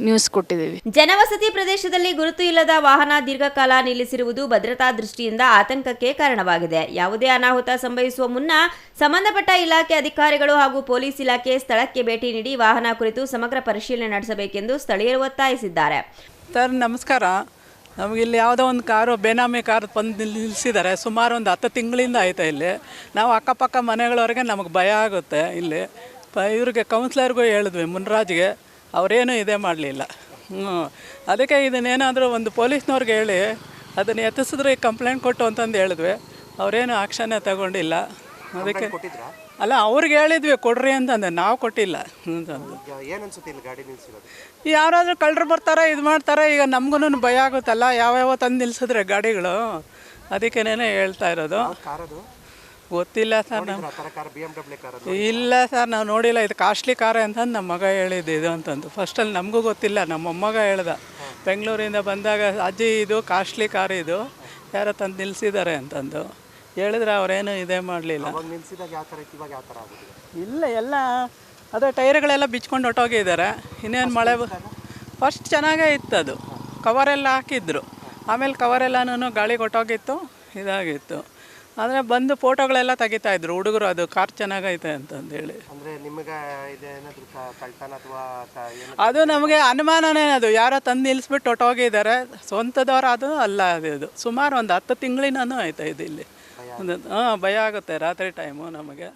ನ್ಯೂಸ್ ಕೊಟ್ಟಿದ್ದೀವಿ. ಜನವಸತಿ ಪ್ರದೇಶದಲ್ಲಿ ಗುರುತು ಇಲ್ಲದ ವಾಹನ ದೀರ್ಘಕಾಲ ನಿಲ್ಲಿಸಿರುವುದು ಭದ್ರತಾ ದೃಷ್ಟಿಯಿಂದ ಆತಂಕಕ್ಕೆ ಕಾರಣವಾಗಿದೆ. ಯಾವುದೇ ಅನಾಹುತ ಸಂಭವಿಸುವ ಮುನ್ನ ಸಂಬಂಧಪಟ್ಟ ಇಲಾಖೆ ಅಧಿಕಾರಿಗಳು ಹಾಗೂ ಪೊಲೀಸ್ ಇಲಾಖೆ ಸ್ಥಳಕ್ಕೆ ಭೇಟಿ ನೀಡಿ ವಾಹನ ಕುರಿತು ಸಮಗ್ರ ಪರಿಶೀಲನೆ ನಡೆಸಬೇಕೆಂದು ಸ್ಥಳೀಯರು ಒತ್ತಾಯಿಸಿದ್ದಾರೆ. ಸರ್ ನಮಸ್ಕಾರ. ನಮಗಿಲ್ಲಿ ಯಾವುದೋ ಒಂದು ಕಾರು ಬೇನಾಮಿ ಕಾರು ಬಂದು ನಿಲ್ಲಿಸಿದ್ದಾರೆ. ಸುಮಾರು ಒಂದು 10 ತಿಂಗಳಿಂದ ಆಯ್ತಾ ಇಲ್ಲಿ. ನಾವು ಅಕ್ಕಪಕ್ಕ ಮನೆಗಳವರೆಗೆ ನಮಗೆ ಭಯ ಆಗುತ್ತೆ. ಇಲ್ಲಿ ಇವ್ರಿಗೆ ಕೌನ್ಸಿಲರ್ಗೂ ಹೇಳಿದ್ವಿ, ಮುನ್ರಾಜ್ಗೆ, ಅವರೇನು ಇದೇ ಮಾಡಲಿಲ್ಲ. ಅದಕ್ಕೆ ಇದನ್ನೇನಾದರೂ ಒಂದು ಪೊಲೀಸ್ನವ್ರಿಗೆ ಹೇಳಿ ಅದನ್ನು ಎತ್ತಿಸಿದ್ರೆ ಕಂಪ್ಲೇಂಟ್ ಕೊಟ್ಟು ಅಂತಂದು ಹೇಳಿದ್ವಿ. ಅವರೇನು ಆಕ್ಷನ್ನೇ ತಗೊಂಡಿಲ್ಲ. ಅದಕ್ಕೆ ಅಲ್ಲ ಅವ್ರಿಗೆ ಹೇಳಿದ್ವಿ ಕೊಡ್ರಿ ಅಂತಂದೆ, ನಾವು ಕೊಟ್ಟಿಲ್ಲ ಅಂತಂದು. ಯಾರಾದರೂ ಕಳ್ಳರು ಬರ್ತಾರೆ, ಇದು ಮಾಡ್ತಾರೆ. ಈಗ ನಮಗೂ ಭಯ ಆಗುತ್ತಲ್ಲ, ಯಾವ್ಯಾವ ತಂದು ನಿಲ್ಸಿದ್ರೆ ಗಾಡಿಗಳು. ಅದಕ್ಕೇನೇ ಹೇಳ್ತಾ ಇರೋದು. ಗೊತ್ತಿಲ್ಲ ಸರ್, ಇಲ್ಲ ಸರ್, ನಾವು ನೋಡಿಲ್ಲ. ಇದು ಕಾಸ್ಟ್ಲಿ ಕಾರ್ ಅಂತಂದು ನಮ್ಮ ಮಗ ಹೇಳಿದ್ದು ಇದು ಅಂತಂದು. ಫಸ್ಟಲ್ಲಿ ನಮಗೂ ಗೊತ್ತಿಲ್ಲ, ನಮ್ಮ ಮೊಮ್ಮಗ ಹೇಳ್ದ ಬೆಂಗಳೂರಿಂದ ಬಂದಾಗ, ಅಜ್ಜಿ ಇದು ಕಾಸ್ಟ್ಲಿ ಕಾರ್, ಇದು ಯಾರೋ ತಂದು ನಿಲ್ಲಿಸಿದ್ದಾರೆ ಅಂತಂದು ಹೇಳಿದ್ರೆ ಅವರೇನು ಇದೇ ಮಾಡಲಿಲ್ಲ. ಇಲ್ಲ, ಎಲ್ಲ ಅದೇ ಟೈರ್ಗಳೆಲ್ಲ ಬಿಚ್ಕೊಂಡು ಹೊಟ್ಟೋಗಿದ್ದಾರೆ. ಇನ್ನೇನು ಮಳೆ ಫಸ್ಟ್ ಚೆನ್ನಾಗೇ ಇತ್ತು, ಅದು ಕವರೆಲ್ಲ ಹಾಕಿದ್ರು. ಆಮೇಲೆ ಕವರೆಲ್ಲನೂ ಗಾಳಿ ಹೊಟ್ಟೋಗಿತ್ತು, ಇದಾಗಿತ್ತು. ಆದರೆ ಬಂದು ಫೋಟೋಗಳೆಲ್ಲ ತೆಗಿತಾಯಿದ್ರು ಹುಡುಗರು, ಅದು ಕಾರ್ ಚೆನ್ನಾಗೈತೆ ಅಂತಂದೇಳಿ. ಅದು ನಮಗೆ ಅನುಮಾನನೇ. ಅದು ಯಾರೋ ತಂದು ನಿಲ್ಲಿಸ್ಬಿಟ್ಟು ಹೊಟ್ಟೋಗಿದ್ದಾರೆ, ಸ್ವಂತದವ್ರು ಅದು ಅಲ್ಲ. ಅದು ಸುಮಾರು ಒಂದು 10 ತಿಂಗಳಿನೂ ಆಯ್ತಾ ಇದು ಇಲ್ಲಿ. ಭಯ ಆಗುತ್ತೆ ರಾತ್ರಿ ಟೈಮು ನಮಗೆ.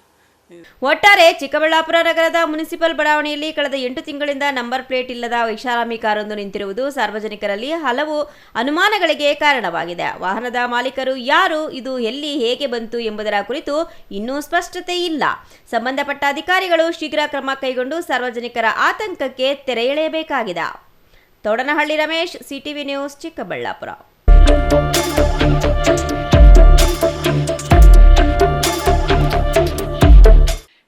ಒಟ್ಟಾರೆ ಚಿಕ್ಕಬಳ್ಳಾಪುರ ನಗರದ ಮುನಿಸಿಪಲ್ ಬಡಾವಣೆಯಲ್ಲಿ ಕಳೆದ 8 ತಿಂಗಳಿಂದ ನಂಬರ್ ಪ್ಲೇಟ್ ಇಲ್ಲದ ಐಷಾರಾಮಿ ಕಾರೊಂದು ನಿಂತಿರುವುದು ಸಾರ್ವಜನಿಕರಲ್ಲಿ ಹಲವು ಅನುಮಾನಗಳಿಗೆ ಕಾರಣವಾಗಿದೆ. ವಾಹನದ ಮಾಲೀಕರು ಯಾರು, ಇದು ಎಲ್ಲಿ ಹೇಗೆ ಬಂತು ಎಂಬುದರ ಕುರಿತು ಇನ್ನೂ ಸ್ಪಷ್ಟತೆ ಇಲ್ಲ. ಸಂಬಂಧಪಟ್ಟ ಅಧಿಕಾರಿಗಳು ಶೀಘ್ರ ಕ್ರಮ ಕೈಗೊಂಡು ಸಾರ್ವಜನಿಕರ ಆತಂಕಕ್ಕೆ ತೆರೆ ಎಳೆಯಬೇಕಾಗಿದೆ. ತೋಡನಹಳ್ಳಿ ರಮೇಶ್, ಸಿಟಿವಿ ನ್ಯೂಸ್, ಚಿಕ್ಕಬಳ್ಳಾಪುರ.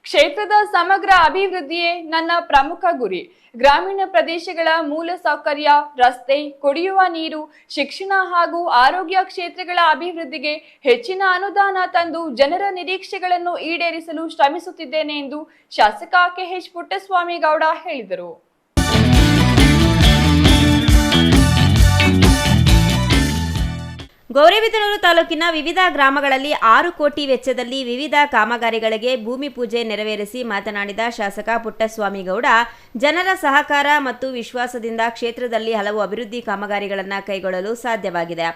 ಕ್ಷೇತ್ರದ ಸಮಗ್ರ ಅಭಿವೃದ್ಧಿಯೇ ನನ್ನ ಪ್ರಮುಖ ಗುರಿ. ಗ್ರಾಮೀಣ ಪ್ರದೇಶಗಳ ಮೂಲ ಸೌಕರ್ಯ, ರಸ್ತೆ, ಕುಡಿಯುವ ನೀರು, ಶಿಕ್ಷಣ ಹಾಗೂ ಆರೋಗ್ಯ ಕ್ಷೇತ್ರಗಳ ಅಭಿವೃದ್ಧಿಗೆ ಹೆಚ್ಚಿನ ಅನುದಾನ ತಂದು ಜನರ ನಿರೀಕ್ಷೆಗಳನ್ನು ಈಡೇರಿಸಲು ಶ್ರಮಿಸುತ್ತಿದ್ದೇನೆ ಎಂದು ಶಾಸಕ KH ಪುಟ್ಟಸ್ವಾಮಿ ಗೌಡ ಹೇಳಿದರು. ಗೌರಿಬಿದನೂರು ತಾಲೂಕಿನ ವಿವಿಧ ಗ್ರಾಮಗಳಲ್ಲಿ 6 ಕೋಟಿ ವೆಚ್ಚದಲ್ಲಿ ವಿವಿಧ ಕಾಮಗಾರಿಗಳಿಗೆ ಭೂಮಿ ಪೂಜೆ ನೆರವೇರಿಸಿ ಮಾತನಾಡಿದ ಶಾಸಕ ಪುಟ್ಟಸ್ವಾಮಿ ಗೌಡ, ಜನರ ಸಹಕಾರ ಮತ್ತು ವಿಶ್ವಾಸದಿಂದ ಕ್ಷೇತ್ರದಲ್ಲಿ ಹಲವು ಅಭಿವೃದ್ಧಿ ಕಾಮಗಾರಿಗಳನ್ನು ಕೈಗೊಳ್ಳಲು ಸಾಧ್ಯವಾಗಿದೆ.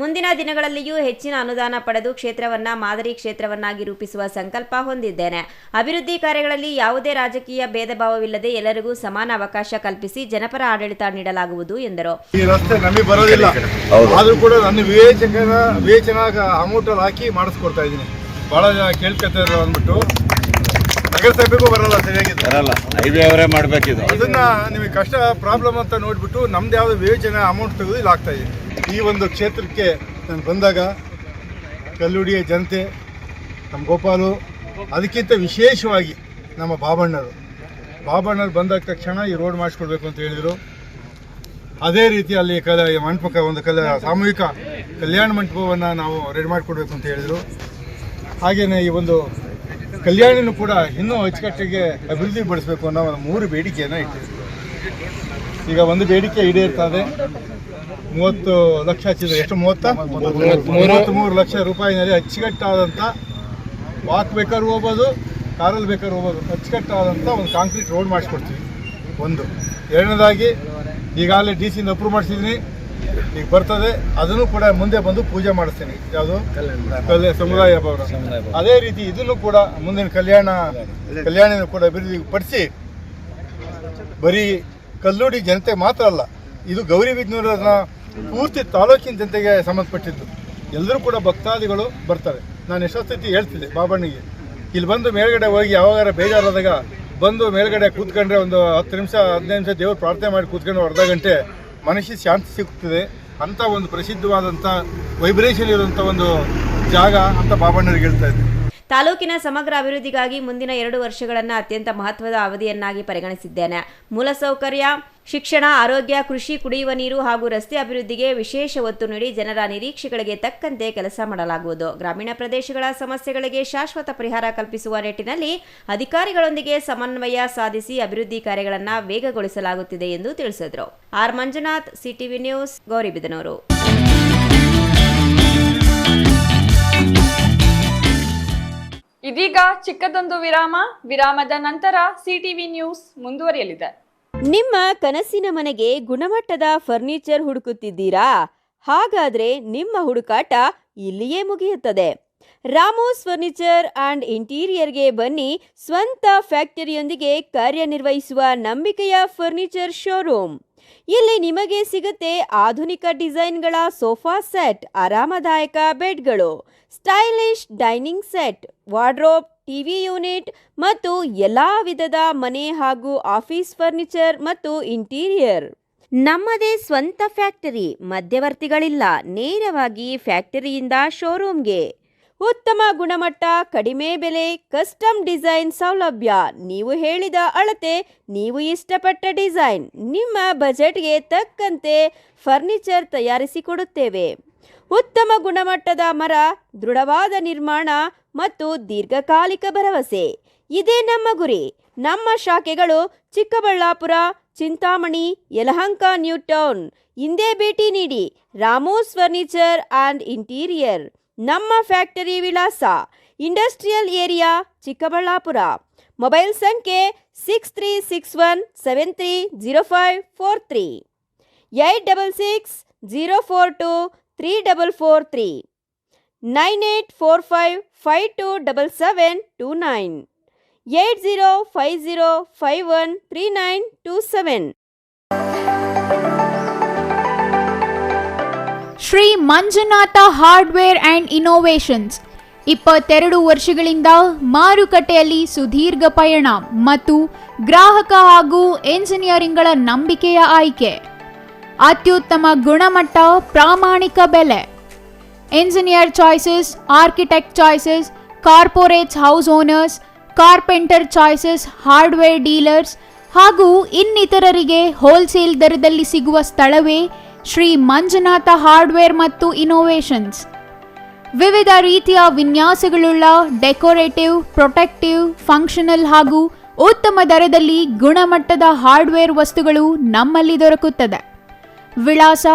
ಮುಂದಿನ ದಿನಗಳಲ್ಲಿಯೂ ಹೆಚ್ಚಿನ ಅನುದಾನ ಪಡೆದು ಕ್ಷೇತ್ರವನ್ನ ಮಾದರಿ ಕ್ಷೇತ್ರವನ್ನಾಗಿ ರೂಪಿಸುವ ಸಂಕಲ್ಪ ಹೊಂದಿದ್ದೇನೆ. ಅಭಿವೃದ್ಧಿ ಕಾರ್ಯಗಳಲ್ಲಿ ಯಾವುದೇ ರಾಜಕೀಯ ಭೇದ ಭಾವವಿಲ್ಲದೆ ಎಲ್ಲರಿಗೂ ಸಮಾನ ಅವಕಾಶ ಕಲ್ಪಿಸಿ ಜನಪರ ಆಡಳಿತ ನೀಡಲಾಗುವುದು ಎಂದರು. ಈ ರಸ್ತೆ ನಮಗೆ ಬರೋದಿಲ್ಲ, ಆದ್ರೂ ಕೂಡ ನನ್ನ ವಿವೇಚನಾ ಅಮೌಂಟಲ್ಲಿ ಹಾಕಿ ಮಾಡಿಸ್ಕೊಡ್ತಾ ಇದ್ದೀನಿ. ಭಾಳ ಜನ ಕೇಳ್ಕೊತಾರೆ ಅಂದ್ಬಿಟ್ಟು ನಗರಸಭೆಗೂ ಬರಲ್ಲ, ಸರಿಯಾಗಿ ಬರಲ್ಲ, ಹೈವೇ ಅವರೇ ಮಾಡಬೇಕಿದೆ. ಅದನ್ನ ನಿಮಗೆ ಕಷ್ಟ ಪ್ರಾಬ್ಲಮ್ ಅಂತ ನೋಡ್ಬಿಟ್ಟು ನಮ್ದು ಯಾವ್ದು ವಿವೇಚನೆ ಅಮೌಂಟ್ ತೆಗೆದು ಇಲ್ಲಿ ಹಾಕ್ತಾ ಇದ್ದೀನಿ. ಈ ಒಂದು ಕ್ಷೇತ್ರಕ್ಕೆ ನಾನು ಬಂದಾಗ ಕಲ್ಲುಡಿಯ ಜನತೆ, ನಮ್ಮ ಗೋಪಾಲು, ಅದಕ್ಕಿಂತ ವಿಶೇಷವಾಗಿ ನಮ್ಮ ಬಾಬಣ್ಣರು ಬಂದ ತಕ್ಷಣ ಈ ರೋಡ್ ಮಾಡಿಸ್ಕೊಡ್ಬೇಕು ಅಂತ ಹೇಳಿದರು. ಅದೇ ರೀತಿ ಅಲ್ಲಿ ಮಂಟಪಕ್ಕೆ ಒಂದು ಸಾಮೂಹಿಕ ಕಲ್ಯಾಣ ಮಂಟಪವನ್ನು ನಾವು ರೆಡಿ ಮಾಡಿಕೊಡ್ಬೇಕು ಅಂತ ಹೇಳಿದರು. ಹಾಗೆಯೇ ಈ ಒಂದು ಕಲ್ಯಾಣಿನೂ ಕೂಡ ಇನ್ನೂ ಅಚ್ಚುಕಟ್ಟಿಗೆ ಅಭಿವೃದ್ಧಿ ಪಡಿಸಬೇಕು ಅನ್ನೋ ಒಂದು 3 ಬೇಡಿಕೆಯನ್ನು ಇಟ್ಟಿದ್ದೀವಿ. ಈಗ ಒಂದು ಬೇಡಿಕೆ ಈಡೇರ್ತದೆ. 30 ಲಕ್ಷ ಹಚ್ಚಿದ್ರೆ ಎಷ್ಟು, 33 ಲಕ್ಷ ರೂಪಾಯಿನಲ್ಲಿ ಅಚ್ಚುಕಟ್ಟಾದಂಥ ವಾಕ್ ಬೇಕಾದ್ರೂ ಹೋಗ್ಬೋದು, ಕಾರಲ್ಲಿ ಬೇಕಾದ್ರೂ ಹೋಗ್ಬೋದು, ಅಚ್ಚುಕಟ್ಟಾದಂಥ ಒಂದು ಕಾಂಕ್ರೀಟ್ ರೋಡ್ ಮಾಡಿಸ್ಕೊಡ್ತೀವಿ. ಒಂದು. ಎರಡನೇದಾಗಿ ಈಗಾಗಲೇ DC ಅಪ್ರೂವ್ ಮಾಡಿಸಿದ್ದೀನಿ, ಈಗ ಬರ್ತದೆ, ಅದನ್ನು ಕೂಡ ಮುಂದೆ ಬಂದು ಪೂಜೆ ಮಾಡಿಸ್ತೀನಿ. ಯಾವುದು ಸಮುದಾಯ ಭವನ. ಅದೇ ರೀತಿ ಇದನ್ನು ಕೂಡ ಮುಂದಿನ ಕಲ್ಯಾಣಿನ ಕೂಡ ಅಭಿವೃದ್ಧಿ ಪಡಿಸಿ, ಬರೀ ಕಲ್ಲುಡಿ ಜನತೆ ಮಾತ್ರ ಅಲ್ಲ, ಇದು ಗೌರಿಬಿದನೂರಿನ ಪೂರ್ತಿ ತಾಲೂಕಿನ ಜನತೆಗೆ ಸಂಬಂಧಪಟ್ಟಿದ್ದು. ಎಲ್ಲರೂ ಕೂಡ ಭಕ್ತಾದಿಗಳು ಬರ್ತಾರೆ. ನಾನು ಎಷ್ಟೊತ್ತಿ ಹೇಳ್ತಿದ್ದೆ ಬಾಬಣ್ಣಿಗೆ, ಇಲ್ಲಿ ಬಂದು ಮೇಲ್ಗಡೆ ಹೋಗಿ ಯಾವಾಗಾರ ಬೇಜಾರಾದಾಗ ಬಂದು ಮೇಲ್ಗಡೆ ಕೂತ್ಕೊಂಡ್ರೆ ಒಂದು 10 ನಿಮಿಷ 15 ನಿಮಿಷ ದೇವ್ರ ಪ್ರಾರ್ಥನೆ ಮಾಡಿ ಕೂತ್ಕೊಂಡು ಅರ್ಧ ಗಂಟೆ ಮನಸ್ಸಿಗೆ ಶಾಂತಿ ಸಿಗ್ತದೆ ಅಂತ ಒಂದು ಪ್ರಸಿದ್ಧವಾದಂಥ ವೈಬ್ರೇಷನ್ ಇರುವಂಥ ಒಂದು ಜಾಗ ಅಂತ ಬಾಬಣ್ಣರಿಗೆ ಹೇಳ್ತಾ ಇದ್ದೆ. ತಾಲೂಕಿನ ಸಮಗ್ರ ಅಭಿವೃದ್ಧಿಗಾಗಿ ಮುಂದಿನ 2 ವರ್ಷಗಳನ್ನು ಅತ್ಯಂತ ಮಹತ್ವದ ಅವಧಿಯನ್ನಾಗಿ ಪರಿಗಣಿಸಿದ್ದೇನೆ. ಮೂಲಸೌಕರ್ಯ, ಶಿಕ್ಷಣ, ಆರೋಗ್ಯ, ಕೃಷಿ, ಕುಡಿಯುವ ನೀರು ಹಾಗೂ ರಸ್ತೆ ಅಭಿವೃದ್ಧಿಗೆ ವಿಶೇಷ ಒತ್ತು ನೀಡಿ ಜನರ ನಿರೀಕ್ಷೆಗಳಿಗೆ ತಕ್ಕಂತೆ ಕೆಲಸ ಮಾಡಲಾಗುವುದು. ಗ್ರಾಮೀಣ ಪ್ರದೇಶಗಳ ಸಮಸ್ಯೆಗಳಿಗೆ ಶಾಶ್ವತ ಪರಿಹಾರ ಕಲ್ಪಿಸುವ ನಿಟ್ಟಿನಲ್ಲಿ ಅಧಿಕಾರಿಗಳೊಂದಿಗೆ ಸಮನ್ವಯ ಸಾಧಿಸಿ ಅಭಿವೃದ್ಧಿ ಕಾರ್ಯಗಳನ್ನು ವೇಗಗೊಳಿಸಲಾಗುತ್ತಿದೆ ಎಂದು ತಿಳಿಸಿದರು. R Manjunath, CTV news, Gauribidanur. ಇದೀಗ ಚಿಕ್ಕದೊಂದು ವಿರಾಮದ ನಂತರ ಸಿಟಿವಿ ನ್ಯೂಸ್ ಮುಂದುವರಿಯಲಿದೆ. ನಿಮ್ಮ ಕನಸಿನ ಮನೆಗೆ ಗುಣಮಟ್ಟದ ಫರ್ನಿಚರ್ ಹುಡುಕುತ್ತಿದ್ದೀರಾ? ಹಾಗಾದ್ರೆ ನಿಮ್ಮ ಹುಡುಕಾಟ ಇಲ್ಲಿಯೇ ಮುಗಿಯುತ್ತದೆ. ರಾಮೋಸ್ ಫರ್ನಿಚರ್ ಅಂಡ್ ಇಂಟೀರಿಯರ್ಗೆ ಬನ್ನಿ. ಸ್ವಂತ ಫ್ಯಾಕ್ಟರಿಯೊಂದಿಗೆ ಕಾರ್ಯನಿರ್ವಹಿಸುವ ನಂಬಿಕೆಯ ಫರ್ನಿಚರ್ ಶೋರೂಮ್. ಇಲ್ಲಿ ನಿಮಗೆ ಸಿಗುತ್ತೆ ಆಧುನಿಕ ಡಿಸೈನ್ಗಳ ಸೋಫಾ ಸೆಟ್, ಆರಾಮದಾಯಕ ಬೆಡ್ಗಳು, stylish dining set, wardrobe, TV unit ಮತ್ತು ಎಲ್ಲಾ ವಿಧದ ಮನೆ ಹಾಗೂ ಆಫೀಸ್ ಫರ್ನಿಚರ್ ಮತ್ತು ಇಂಟೀರಿಯರ್. ನಮ್ಮದೇ ಸ್ವಂತ ಫ್ಯಾಕ್ಟರಿ, ಮಧ್ಯವರ್ತಿಗಳಿಲ್ಲ. ನೇರವಾಗಿ ಫ್ಯಾಕ್ಟರಿಯಿಂದ ಶೋರೂಮ್ಗೆ. ಉತ್ತಮ ಗುಣಮಟ್ಟ, ಕಡಿಮೆ ಬೆಲೆ, ಕಸ್ಟಮ್ ಡಿಸೈನ್ ಸೌಲಭ್ಯ. ನೀವು ಹೇಳಿದ ಅಳತೆ, ನೀವು ಇಷ್ಟಪಟ್ಟ ಡಿಸೈನ್, ನಿಮ್ಮ ಬಜೆಟ್ಗೆ ತಕ್ಕಂತೆ ಫರ್ನಿಚರ್ ತಯಾರಿಸಿಕೊಡುತ್ತೇವೆ. ಉತ್ತಮ ಗುಣಮಟ್ಟದ ಮರ, ದೃಢವಾದ ನಿರ್ಮಾಣ ಮತ್ತು ದೀರ್ಘಕಾಲಿಕ ಭರವಸೆ, ಇದೇ ನಮ್ಮ ಗುರಿ. ನಮ್ಮ ಶಾಖೆಗಳು ಚಿಕ್ಕಬಳ್ಳಾಪುರ, ಚಿಂತಾಮಣಿ, ಯಲಹಂಕ, ನ್ಯೂ ಟೌನ್. ಹಿಂದೆ ಭೇಟಿ ನೀಡಿ. Ramos furniture and interior. ನಮ್ಮ ಫ್ಯಾಕ್ಟರಿ ವಿಳಾಸ ಇಂಡಸ್ಟ್ರಿಯಲ್ ಏರಿಯಾ, ಚಿಕ್ಕಬಳ್ಳಾಪುರ. ಮೊಬೈಲ್ ಸಂಖ್ಯೆ 6361730543, 8660423443, 9845527729, 8050513927. Shri Manjunatha hardware and innovations 22 ವರ್ಷಗಳಿಂದ ಮಾರುಕಟ್ಟೆಯಲ್ಲಿ ಸುದೀರ್ಘ ಪಯಣ ಮತ್ತು ಗ್ರಾಹಕ ಹಾಗೂ ಎಂಜಿನಿಯರಿಂಗ್ಗಳ ನಂಬಿಕೆಯ ಆಯ್ಕೆ. ಅತ್ಯುತ್ತಮ ಗುಣಮಟ್ಟ, ಪ್ರಾಮಾಣಿಕ ಬೆಲೆ. Engineer choices, architect choices, corporates, house owners, carpenter choices, hardware dealers ಹಾಗೂ ಇನ್ನಿತರರಿಗೆ ಹೋಲ್ಸೇಲ್ ದರದಲ್ಲಿ ಸಿಗುವ ಸ್ಥಳವೇ ಶ್ರೀ ಮಂಜುನಾಥ ಹಾರ್ಡ್ವೇರ್ ಮತ್ತು ಇನೋವೇಷನ್ಸ್. ವಿವಿಧ ರೀತಿಯ ವಿನ್ಯಾಸಗಳುಳ್ಳ ಡೆಕೋರೇಟಿವ್, ಪ್ರೊಟೆಕ್ಟಿವ್, ಫಂಕ್ಷನಲ್ ಹಾಗೂ ಉತ್ತಮ ದರದಲ್ಲಿ ಗುಣಮಟ್ಟದ ಹಾರ್ಡ್ವೇರ್ ವಸ್ತುಗಳು ನಮ್ಮಲ್ಲಿ ದೊರಕುತ್ತದೆ. ವಿಳಾಸ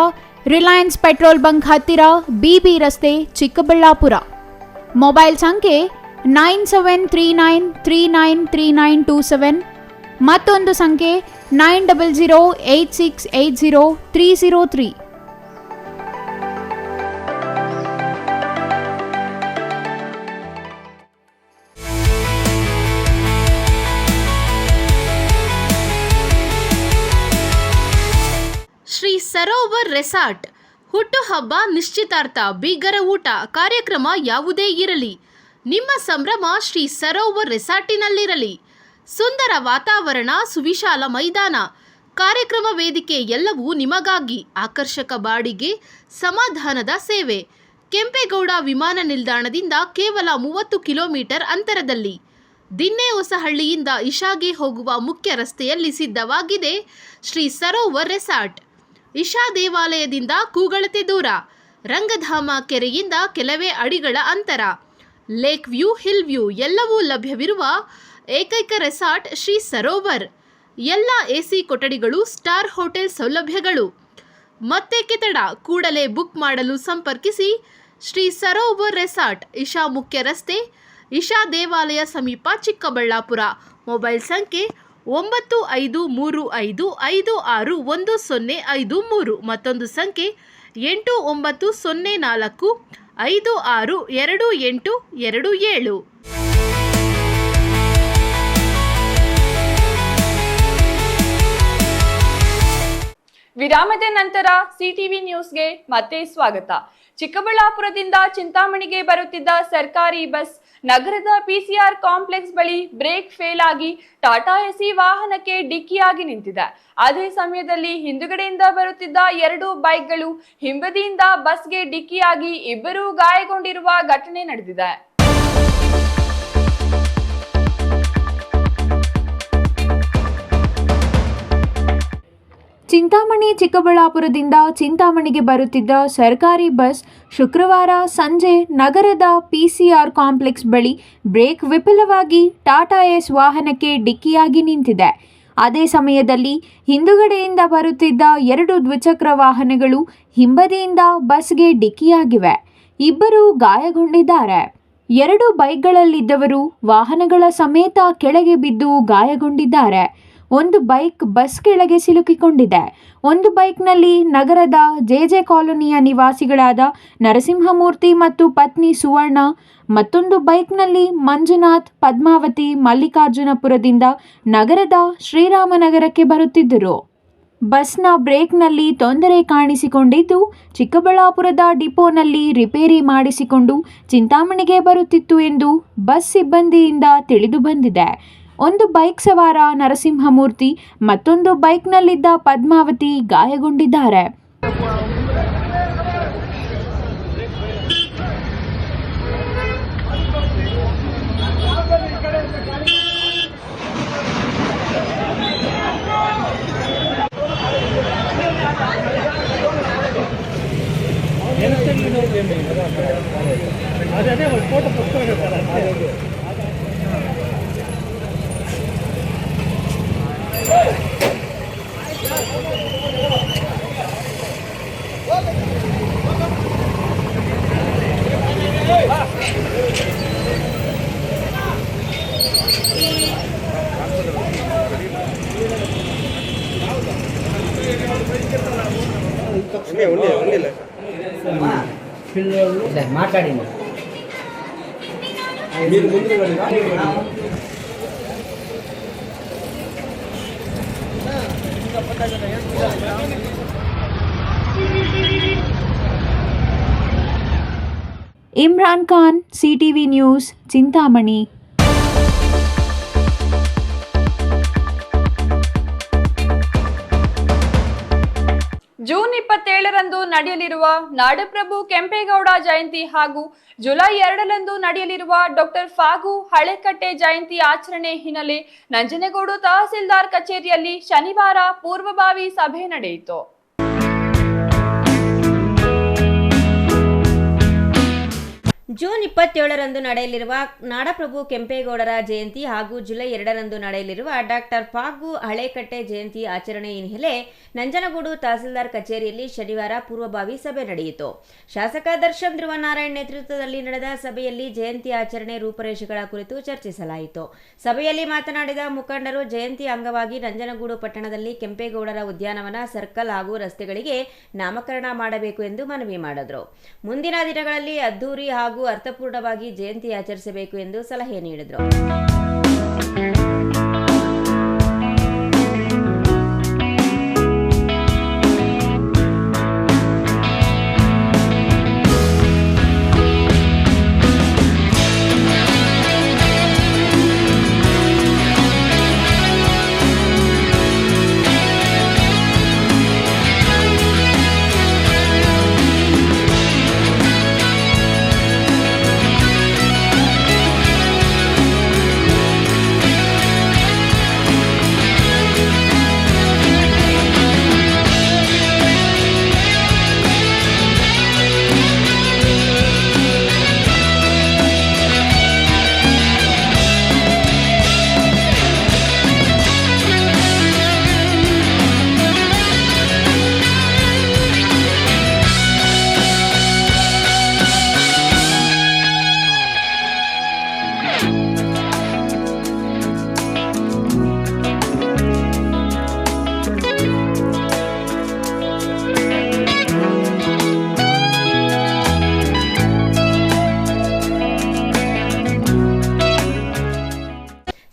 ರಿಲಯನ್ಸ್ ಪೆಟ್ರೋಲ್ ಬಂಕ್ ಹತ್ತಿರ, ಬಿಬಿ ರಸ್ತೆ, ಚಿಕ್ಕಬಳ್ಳಾಪುರ. ಮೊಬೈಲ್ ಸಂಖ್ಯೆ 9739393927, ಮತ್ತೊಂದು ಸಂಖ್ಯೆ 9008680303. ಶ್ರೀ ಸರೋವರ್ ರೆಸಾರ್ಟ್. ಹುಟ್ಟುಹಬ್ಬ, ನಿಶ್ಚಿತಾರ್ಥ, ಬೀಗರ ಊಟ, ಕಾರ್ಯಕ್ರಮ ಯಾವುದೇ ಇರಲಿ, ನಿಮ್ಮ ಸಂಭ್ರಮ ಶ್ರೀ ಸರೋವರ್ ರೆಸಾರ್ಟಿನಲ್ಲಿರಲಿ. ಸುಂದರ ವಾತಾವರಣ, ಸುವಿಶಾಲ ಮೈದಾನ, ಕಾರ್ಯಕ್ರಮ ವೇದಿಕೆ ಎಲ್ಲವೂ ನಿಮಗಾಗಿ. ಆಕರ್ಷಕ ಬಾಡಿಗೆ, ಸಮಾಧಾನದ ಸೇವೆ. ಕೆಂಪೇಗೌಡ ವಿಮಾನ ನಿಲ್ದಾಣದಿಂದ ಕೇವಲ 30 ಕಿಲೋಮೀಟರ್ ಅಂತರದಲ್ಲಿ. ದಿನ್ನೆ ಹೊಸಹಳ್ಳಿಯಿಂದ ಇಶಾಗೆ ಹೋಗುವ ಮುಖ್ಯ ರಸ್ತೆಯಲ್ಲಿ ಸಿದ್ಧವಾಗಿದೆ ಶ್ರೀ ಸರೋವರ್ ರೆಸಾರ್ಟ್. ಇಶಾ ದೇವಾಲಯದಿಂದ ಕೂಗಳತೆ ದೂರ, ರಂಗಧಾಮ ಕೆರೆಯಿಂದ ಕೆಲವೇ ಅಡಿಗಳ ಅಂತರ, ಲೇಕ್ ವ್ಯೂ, ಹಿಲ್ ವ್ಯೂ ಎಲ್ಲವೂ ಲಭ್ಯವಿರುವ ಏಕೈಕ ರೆಸಾರ್ಟ್ ಶ್ರೀ ಸರೋವರ್. ಎಲ್ಲ ಎಸಿ ಕೊಠಡಿಗಳು, ಸ್ಟಾರ್ ಹೋಟೆಲ್ ಸೌಲಭ್ಯಗಳು. ಮತ್ತೇಕೆ ತಡ, ಕೂಡಲೇ ಬುಕ್ ಮಾಡಲು ಸಂಪರ್ಕಿಸಿ. ಶ್ರೀ ಸರೋವರ್ ರೆಸಾರ್ಟ್, ಇಶಾ ಮುಖ್ಯ ರಸ್ತೆ, ಇಶಾ ದೇವಾಲಯ ಸಮೀಪ, ಚಿಕ್ಕಬಳ್ಳಾಪುರ. ಮೊಬೈಲ್ ಸಂಖ್ಯೆ 9535561053, ಮತ್ತೊಂದು ಸಂಖ್ಯೆ 8904562827. ವಿರಾಮದ ನಂತರ ಸಿಟಿವಿ ನ್ಯೂಸ್ಗೆ ಮತ್ತೆ ಸ್ವಾಗತ. ಚಿಕ್ಕಬಳ್ಳಾಪುರದಿಂದ ಚಿಂತಾಮಣಿಗೆ ಬರುತ್ತಿದ್ದ ಸರ್ಕಾರಿ ಬಸ್ ನಗರದ ಪಿಸಿಆರ್ ಕಾಂಪ್ಲೆಕ್ಸ್ ಬಳಿ ಬ್ರೇಕ್ ಫೇಲ್ ಆಗಿ ಟಾಟಾ ಎಸಿ ವಾಹನಕ್ಕೆ ಡಿಕ್ಕಿಯಾಗಿ ನಿಂತಿದೆ. ಅದೇ ಸಮಯದಲ್ಲಿ ಹಿಂದುಗಡೆಯಿಂದ ಬರುತ್ತಿದ್ದ 2 ಬೈಕ್ಗಳು ಹಿಂಬದಿಯಿಂದ ಬಸ್ಗೆ ಡಿಕ್ಕಿಯಾಗಿ ಇಬ್ಬರು ಗಾಯಗೊಂಡಿರುವ ಘಟನೆ ನಡೆದಿದೆ. ಚಿಂತಾಮಣಿ ಚಿಕ್ಕಬಳ್ಳಾಪುರದಿಂದ ಚಿಂತಾಮಣಿಗೆ ಬರುತ್ತಿದ್ದ ಸರ್ಕಾರಿ ಬಸ್ ಶುಕ್ರವಾರ ಸಂಜೆ ನಗರದ ಪಿಸಿಆರ್ ಕಾಂಪ್ಲೆಕ್ಸ್ ಬಳಿ ಬ್ರೇಕ್ ವಿಫಲವಾಗಿ ಟಾಟಾ ಏಸ್ ವಾಹನಕ್ಕೆ ಡಿಕ್ಕಿಯಾಗಿ ನಿಂತಿದೆ. ಅದೇ ಸಮಯದಲ್ಲಿ ಹಿಂದುಗಡೆಯಿಂದ ಬರುತ್ತಿದ್ದ 2 ದ್ವಿಚಕ್ರ ವಾಹನಗಳು ಹಿಂಬದಿಯಿಂದ ಬಸ್ಗೆ ಡಿಕ್ಕಿಯಾಗಿವೆ. ಇಬ್ಬರು ಗಾಯಗೊಂಡಿದ್ದಾರೆ. 2 ಬೈಕ್ಗಳಲ್ಲಿದ್ದವರು ವಾಹನಗಳ ಸಮೇತ ಕೆಳಗೆ ಬಿದ್ದು ಗಾಯಗೊಂಡಿದ್ದಾರೆ. ಒಂದು ಬೈಕ್ ಬಸ್ ಕೆಳಗೆ ಸಿಲುಕಿಕೊಂಡಿದೆ. ಒಂದು ಬೈಕ್ನಲ್ಲಿ ನಗರದ ಜೆಜೆ ಕಾಲೋನಿಯ ನಿವಾಸಿಗಳಾದ ನರಸಿಂಹಮೂರ್ತಿ ಮತ್ತು ಪತ್ನಿ ಸುವರ್ಣ, ಮತ್ತೊಂದು ಬೈಕ್ನಲ್ಲಿ ಮಂಜುನಾಥ್, ಪದ್ಮಾವತಿ ಮಲ್ಲಿಕಾರ್ಜುನಪುರದಿಂದ ನಗರದ ಶ್ರೀರಾಮನಗರಕ್ಕೆ ಬರುತ್ತಿದ್ದರು. ಬಸ್ನ ಬ್ರೇಕ್ನಲ್ಲಿ ತೊಂದರೆ ಕಾಣಿಸಿಕೊಂಡಿದ್ದು ಚಿಕ್ಕಬಳ್ಳಾಪುರದ ಡಿಪೋನಲ್ಲಿ ರಿಪೇರಿ ಮಾಡಿಸಿಕೊಂಡು ಚಿಂತಾಮಣಿಗೆ ಬರುತ್ತಿತ್ತು ಎಂದು ಬಸ್ ಸಿಬ್ಬಂದಿಯಿಂದ ತಿಳಿದು ಬಂದಿದೆ. ಒಂದು ಬೈಕ್ ಸವಾರ ನರಸಿಂಹಮೂರ್ತಿ ಮತ್ತೊಂದು ಬೈಕ್ನಲ್ಲಿದ್ದ ಪದ್ಮಾವತಿ ಗಾಯಗೊಂಡಿದ್ದಾರೆ. Imran Khan, CTV news, Chintamani. June 27ರಂದು ನಡೆಯಲಿರುವ ನಾಡಪ್ರಭು ಕೆಂಪೇಗೌಡ ಜಯಂತಿ ಹಾಗೂ ಜುಲೈ 2ರಂದು ನಡೆಯಲಿರುವ ಡಾಕ್ಟರ್ ಫಾಗು ಹಳೆಕಟ್ಟೆ ಜಯಂತಿ ಆಚರಣೆ ಹಿನ್ನೆಲೆ ನಂಜನಗೂಡು ತಹಸೀಲ್ದಾರ್ ಕಚೇರಿಯಲ್ಲಿ ಶನಿವಾರ ಪೂರ್ವಭಾವಿ ಸಭೆ ನಡೆಯಿತು. ಜೂನ್ 27ರಂದು ನಡೆಯಲಿರುವ ನಾಡಪ್ರಭು ಕೆಂಪೇಗೌಡರ ಜಯಂತಿ ಹಾಗೂ ಜುಲೈ 2ರಂದು ನಡೆಯಲಿರುವ ಡಾಕ್ಟರ್ ಫಾಗು ಹಳೆಕಟ್ಟೆ ಜಯಂತಿ ಆಚರಣೆ ಹಿನ್ನೆಲೆ ನಂಜನಗೂಡು ತಹಸೀಲ್ದಾರ್ ಕಚೇರಿಯಲ್ಲಿ ಶನಿವಾರ ಪೂರ್ವಭಾವಿ ಸಭೆ ನಡೆಯಿತು. ಶಾಸಕ ದರ್ಶನ್ ಧ್ರುವನಾರಾಯಣ್ ನೇತೃತ್ವದಲ್ಲಿ ನಡೆದ ಸಭೆಯಲ್ಲಿ ಜಯಂತಿ ಆಚರಣೆ ರೂಪರೇಷೆಗಳ ಕುರಿತು ಚರ್ಚಿಸಲಾಯಿತು. ಸಭೆಯಲ್ಲಿ ಮಾತನಾಡಿದ ಮುಖಂಡರು, ಜಯಂತಿ ಅಂಗವಾಗಿ ನಂಜನಗೂಡು ಪಟ್ಟಣದಲ್ಲಿ ಕೆಂಪೇಗೌಡರ ಉದ್ಯಾನವನ, ಸರ್ಕಲ್ ಹಾಗೂ ರಸ್ತೆಗಳಿಗೆ ನಾಮಕರಣ ಮಾಡಬೇಕು ಎಂದು ಮನವಿ ಮಾಡಿದರು. ಮುಂದಿನ ದಿನಗಳಲ್ಲಿ ಅದ್ದೂರಿ ಹಾಗೂ ಅರ್ಥಪೂರ್ಣವಾಗಿ ಜಯಂತಿ ಆಚರಿಸಬೇಕು ಎಂದು ಸಲಹೆ ನೀಡಿದರು.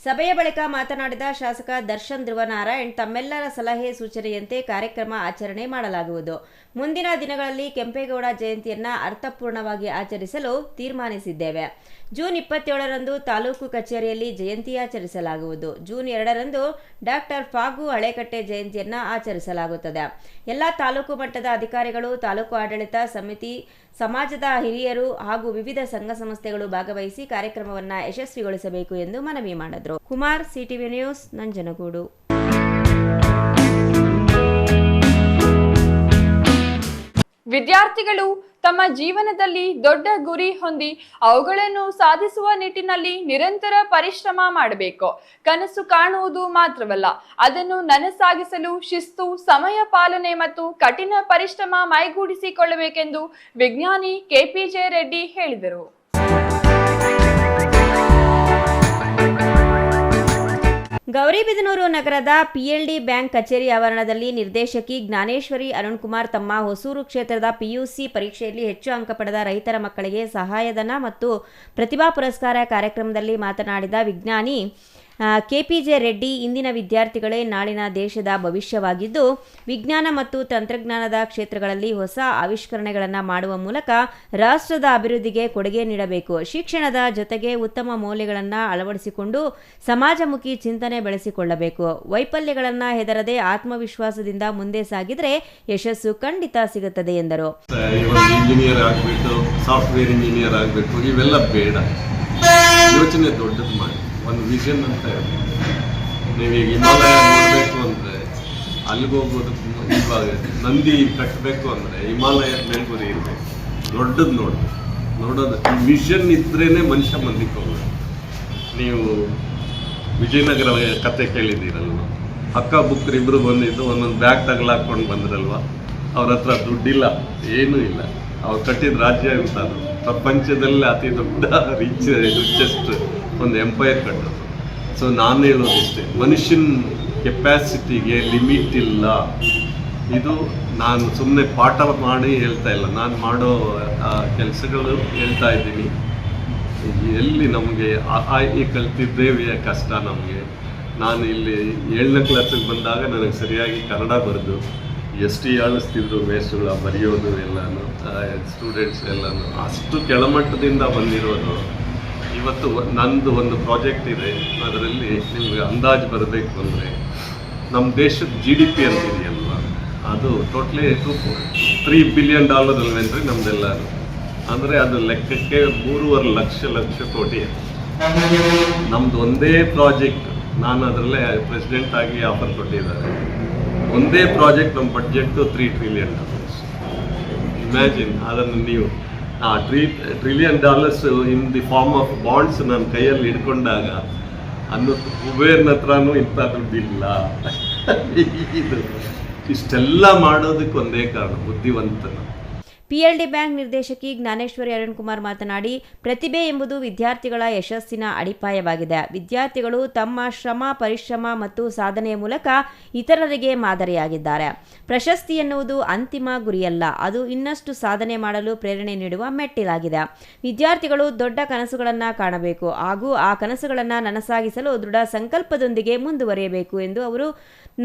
ಸಭೆಯ ಬಳಿಕ ಮಾತನಾಡಿದ ಶಾಸಕ ದರ್ಶನ್ ಧ್ರುವನಾರಾಯಣ್, ತಮ್ಮೆಲ್ಲರ ಸಲಹೆ ಸೂಚನೆಯಂತೆ ಕಾರ್ಯಕ್ರಮ ಆಚರಣೆ ಮಾಡಲಾಗುವುದು. ಮುಂದಿನ ದಿನಗಳಲ್ಲಿ ಕೆಂಪೇಗೌಡ ಜಯಂತಿಯನ್ನ ಅರ್ಥಪೂರ್ಣವಾಗಿ ಆಚರಿಸಲು ತೀರ್ಮಾನಿಸಿದ್ದೇವೆ. ಜೂನ್ 27ರಂದು ತಾಲೂಕು ಕಚೇರಿಯಲ್ಲಿ ಜಯಂತಿ ಆಚರಿಸಲಾಗುವುದು. ಜೂನ್ 2ರಂದು ಡಾಕ್ಟರ್ ಫಾಗು ಹಳೆಕಟ್ಟೆ ಜಯಂತಿಯನ್ನ ಆಚರಿಸಲಾಗುತ್ತದೆ. ಎಲ್ಲ ತಾಲೂಕು ಮಟ್ಟದ ಅಧಿಕಾರಿಗಳು, ತಾಲೂಕು ಆಡಳಿತ ಸಮಿತಿ, ಸಮಾಜದ ಹಿರಿಯರು ಹಾಗೂ ವಿವಿಧ ಸಂಘ ಸಂಸ್ಥೆಗಳು ಭಾಗವಹಿಸಿ ಕಾರ್ಯಕ್ರಮವನ್ನು ಯಶಸ್ವಿಗೊಳಿಸಬೇಕು ಎಂದು ಮನವಿ ಮಾಡಿದರು. Kumar, CTV news, Nanjangud. ವಿದ್ಯಾರ್ಥಿಗಳು ತಮ್ಮ ಜೀವನದಲ್ಲಿ ದೊಡ್ಡ ಗುರಿ ಹೊಂದಿ ಅವುಗಳನ್ನು ಸಾಧಿಸುವ ನಿಟ್ಟಿನಲ್ಲಿ ನಿರಂತರ ಪರಿಶ್ರಮ ಮಾಡಬೇಕು. ಕನಸು ಕಾಣುವುದು ಮಾತ್ರವಲ್ಲ, ಅದನ್ನು ನನಸಾಗಿಸಲು ಶಿಸ್ತು, ಸಮಯ ಪಾಲನೆ ಮತ್ತು ಕಠಿಣ ಪರಿಶ್ರಮ ಮೈಗೂಡಿಸಿಕೊಳ್ಳಬೇಕೆಂದು ವಿಜ್ಞಾನಿ ಕೆಪಿಜೆ ರೆಡ್ಡಿ ಹೇಳಿದರು. ಗೌರಿಬಿದನೂರು ನಗರದ ಪಿಎಲ್ಡಿ ಬ್ಯಾಂಕ್ ಕಚೇರಿ ಆವರಣದಲ್ಲಿ ನಿರ್ದೇಶಕಿ ಜ್ಞಾನೇಶ್ವರಿ ಅರುಣ್ಕುಮಾರ್ ತಮ್ಮ ಹೊಸೂರು ಕ್ಷೇತ್ರದ ಪಿಯುಸಿ ಪರೀಕ್ಷೆಯಲ್ಲಿ ಹೆಚ್ಚು ಅಂಕ ಪಡೆದ ರೈತರ ಮಕ್ಕಳಿಗೆ ಸಹಾಯಧನ ಮತ್ತು ಪ್ರತಿಭಾ ಪುರಸ್ಕಾರ ಕಾರ್ಯಕ್ರಮದಲ್ಲಿ ಮಾತನಾಡಿದ ವಿಜ್ಞಾನಿ ಕೆಪಿಜೆ ರೆಡ್ಡಿ, ಇಂದಿನ ವಿದ್ಯಾರ್ಥಿಗಳೇ ನಾಳಿನ ದೇಶದ ಭವಿಷ್ಯವಾಗಿದ್ದು, ವಿಜ್ಞಾನ ಮತ್ತು ತಂತ್ರಜ್ಞಾನದ ಕ್ಷೇತ್ರಗಳಲ್ಲಿ ಹೊಸ ಆವಿಷ್ಕರಣೆಗಳನ್ನು ಮಾಡುವ ಮೂಲಕ ರಾಷ್ಟ್ರದ ಅಭಿವೃದ್ಧಿಗೆ ಕೊಡುಗೆ ನೀಡಬೇಕು. ಶಿಕ್ಷಣದ ಜೊತೆಗೆ ಉತ್ತಮ ಮೌಲ್ಯಗಳನ್ನು ಅಳವಡಿಸಿಕೊಂಡು ಸಮಾಜಮುಖಿ ಚಿಂತನೆ ಬೆಳೆಸಿಕೊಳ್ಳಬೇಕು. ವೈಫಲ್ಯಗಳನ್ನು ಹೆದರದೆ ಆತ್ಮವಿಶ್ವಾಸದಿಂದ ಮುಂದೆ ಸಾಗಿದರೆ ಯಶಸ್ಸು ಖಂಡಿತ ಸಿಗುತ್ತದೆ ಎಂದರು. ಇಂಜಿನಿಯರ್ ಆಗಬೇಕು, ಸಾಫ್ಟ್ವೇರ್ ಇಂಜಿನಿಯರ್ ಆಗಬೇಕು, ಇವೆಲ್ಲ ಬೇಡ. ಯೋಚನೆ ದೊಡ್ಡದು ಮಾಡಿ, ಒಂದು ವಿಷನ್ ಅಂತ ಹೇಳಿ. ನೀವೀಗ ಹಿಮಾಲಯ ನೋಡಬೇಕು ಅಂದರೆ ಅಲ್ಲಿಗೆ ಹೋಗೋದಕ್ಕೆ ಇವಾಗ ನಂದಿ ಕಟ್ಟಬೇಕು ಅಂದರೆ ಹಿಮಾಲಯದ ಮೇಲ್ಗುರಿ ಇರಬೇಕು, ದೊಡ್ಡದು ನೋಡೋದು ವಿಷನ್ ಇದ್ರೇ ಮನುಷ್ಯ ಮಂದಿಗೆ ಹೋಗೋದು. ನೀವು ವಿಜಯನಗರ ಕತೆ ಕೇಳಿದ್ದೀರಲ್ವ, ಅಕ್ಕ ಬುಕ್ರು ಇಬ್ಬರು ಬಂದಿದ್ದು ಒಂದೊಂದು ಬ್ಯಾಗ್ ತಗಲಾಕೊಂಡು ಬಂದ್ರಲ್ವ. ಅವ್ರ ಹತ್ರ ದುಡ್ಡಿಲ್ಲ, ಏನೂ ಇಲ್ಲ. ಅವ್ರು ಕಟ್ಟಿದ ರಾಜ್ಯ ಇರ್ತಾರೆ, ಪ್ರಪಂಚದಲ್ಲೇ ಅತಿ ದೊಡ್ಡ ರಿಚೆಸ್ಟ್ ಒಂದು ಎಂಪೈರ್ ಕಟ್ಟೋದು. ಸೊ ನಾನು ಹೇಳೋದಿಷ್ಟೇ, ಮನುಷ್ಯನ ಕೆಪ್ಯಾಸಿಟಿಗೆ ಲಿಮಿಟ್ ಇಲ್ಲ. ಇದು ನಾನು ಸುಮ್ಮನೆ ಪಾಠ ಮಾಡಿ ಹೇಳ್ತಾ ಇಲ್ಲ, ನಾನು ಮಾಡೋ ಕೆಲಸಗಳು ಹೇಳ್ತಾ ಇದ್ದೀನಿ. ಎಲ್ಲಿ ನಮಗೆ ಈ ಕಲ್ತಿದ್ದೇವೆ ಕಷ್ಟ ನಮಗೆ. ನಾನು ಇಲ್ಲಿ 7ನೇ ಕ್ಲಾಸಿಗೆ ಬಂದಾಗ ನನಗೆ ಸರಿಯಾಗಿ ಕನ್ನಡ ಬರೆದು ಎಷ್ಟು ಆಳಿಸ್ತಿದ್ರು ವೇಸ್ಟ್ಗಳ ಬರೆಯೋದು ಎಲ್ಲನೂ, ಸ್ಟೂಡೆಂಟ್ಸ್ ಎಲ್ಲನೂ ಅಷ್ಟು ಕೆಳಮಟ್ಟದಿಂದ ಬಂದಿರೋದು. ಇವತ್ತು ನಂದು ಒಂದು ಪ್ರಾಜೆಕ್ಟ್ ಇದೆ, ಅದರಲ್ಲಿ ನಿಮಗೆ ಅಂದಾಜು ಬರಬೇಕು ಅಂದರೆ ನಮ್ಮ ದೇಶದ GDP ಅಂತಿದೆಯಲ್ವ, ಅದು ಟೋಟ್ಲಿ $3 ಬಿಲಿಯನ್ ಅಲ್ವೇನ್ರಿ ನಮ್ಮದೆಲ್ಲರೂ. ಅಂದರೆ ಅದು ಲೆಕ್ಕಕ್ಕೆ 3.5 ಲಕ್ಷ ಕೋಟಿ. ನಮ್ಮದು ಒಂದೇ ಪ್ರಾಜೆಕ್ಟ್, ನಾನು ಅದರಲ್ಲೇ ಪ್ರೆಸಿಡೆಂಟ್ ಆಗಿ ಆಫರ್ ಕೊಟ್ಟಿದ್ದಾರೆ. ಒಂದೇ ಪ್ರಾಜೆಕ್ಟ್ ನಮ್ಮ ಬಡ್ಜೆಟ್ಟು $3 ಟ್ರಿಲಿಯನ್. ಇಮ್ಯಾಜಿನ್. ಅದನ್ನು ನೀವು $3 trillion in the form of bonds ನನ್ನ ಕೈಯಲ್ಲಿ ಹಿಡ್ಕೊಂಡಾಗ ಅನ್ನೋ ಕುಬೇರ್ನ ಹತ್ರನೂ ಇಂಥ ದುಡ್ಡಿಲ್ಲ. ಇದು ಇಷ್ಟೆಲ್ಲ ಮಾಡೋದಕ್ಕೆ ಒಂದೇ ಕಾರಣ, ಬುದ್ಧಿವಂತನ. ಪಿಎಲ್ಡಿ ಬ್ಯಾಂಕ್ ನಿರ್ದೇಶಕಿ ಜ್ಞಾನೇಶ್ವರಿ ಅರುಣ್ಕುಮಾರ್ ಮಾತನಾಡಿ, ಪ್ರತಿಭೆ ಎಂಬುದು ವಿದ್ಯಾರ್ಥಿಗಳ ಯಶಸ್ಸಿನ ಅಡಿಪಾಯವಾಗಿದೆ. ವಿದ್ಯಾರ್ಥಿಗಳು ತಮ್ಮ ಶ್ರಮ, ಪರಿಶ್ರಮ ಮತ್ತು ಸಾಧನೆಯ ಮೂಲಕ ಇತರರಿಗೆ ಮಾದರಿಯಾಗಿದ್ದಾರೆ. ಪ್ರಶಸ್ತಿ ಎನ್ನುವುದು ಅಂತಿಮ ಗುರಿಯಲ್ಲ, ಅದು ಇನ್ನಷ್ಟು ಸಾಧನೆ ಮಾಡಲು ಪ್ರೇರಣೆ ನೀಡುವ ಮೆಟ್ಟಿಲಾಗಿದೆ. ವಿದ್ಯಾರ್ಥಿಗಳು ದೊಡ್ಡ ಕನಸುಗಳನ್ನು ಕಾಣಬೇಕು ಹಾಗೂ ಆ ಕನಸುಗಳನ್ನು ನನಸಾಗಿಸಲು ದೃಢ ಸಂಕಲ್ಪದೊಂದಿಗೆ ಮುಂದುವರಿಯಬೇಕು ಎಂದು ಅವರು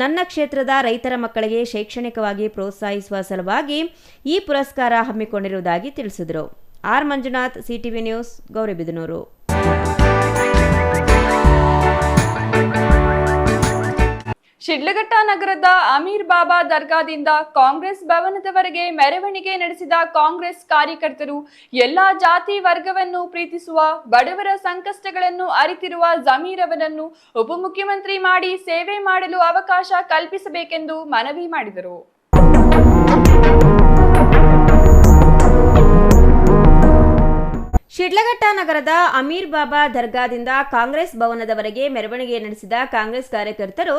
ನನ್ನ ಕ್ಷೇತ್ರದ ರೈತರ ಮಕ್ಕಳಿಗೆ ಶೈಕ್ಷಣಿಕವಾಗಿ ಪ್ರೋತ್ಸಾಹಿಸುವ ಸಲುವಾಗಿ ಈ ಪುರಸ್ಕಾರ ಹಮ್ಮಿಕೊಂಡಿರುವುದಾಗಿ ತಿಳಿಸಿದರು. R Manjunath, CTV news, Gauribidanur. Shidlaghatta ನಗರದ ಅಮೀರ್ ಬಾಬಾ ದರ್ಗಾದಿಂದ ಕಾಂಗ್ರೆಸ್ ಭವನದವರೆಗೆ ಮೆರವಣಿಗೆ ನಡೆಸಿದ ಕಾಂಗ್ರೆಸ್ ಕಾರ್ಯಕರ್ತರು ಎಲ್ಲಾ ಜಾತಿ ವರ್ಗವನ್ನು ಪ್ರೀತಿಸುವ, ಬಡವರ ಸಂಕಷ್ಟಗಳನ್ನು ಅರಿತಿರುವ ಜಮೀರ್ ಅವರನ್ನು ಉಪಮುಖ್ಯಮಂತ್ರಿ ಮಾಡಿ ಸೇವೆ ಮಾಡಲು ಅವಕಾಶ ಕಲ್ಪಿಸಬೇಕೆಂದು ಮನವಿ ಮಾಡಿದರು. ಶಿಡ್ಲಘಟ್ಟ ನಗರದ ಅಮೀರ್ ಬಾಬಾ ದರ್ಗಾದಿಂದ ಕಾಂಗ್ರೆಸ್ ಭವನದವರೆಗೆ ಮೆರವಣಿಗೆ ನಡೆಸಿದ ಕಾಂಗ್ರೆಸ್ ಕಾರ್ಯಕರ್ತರು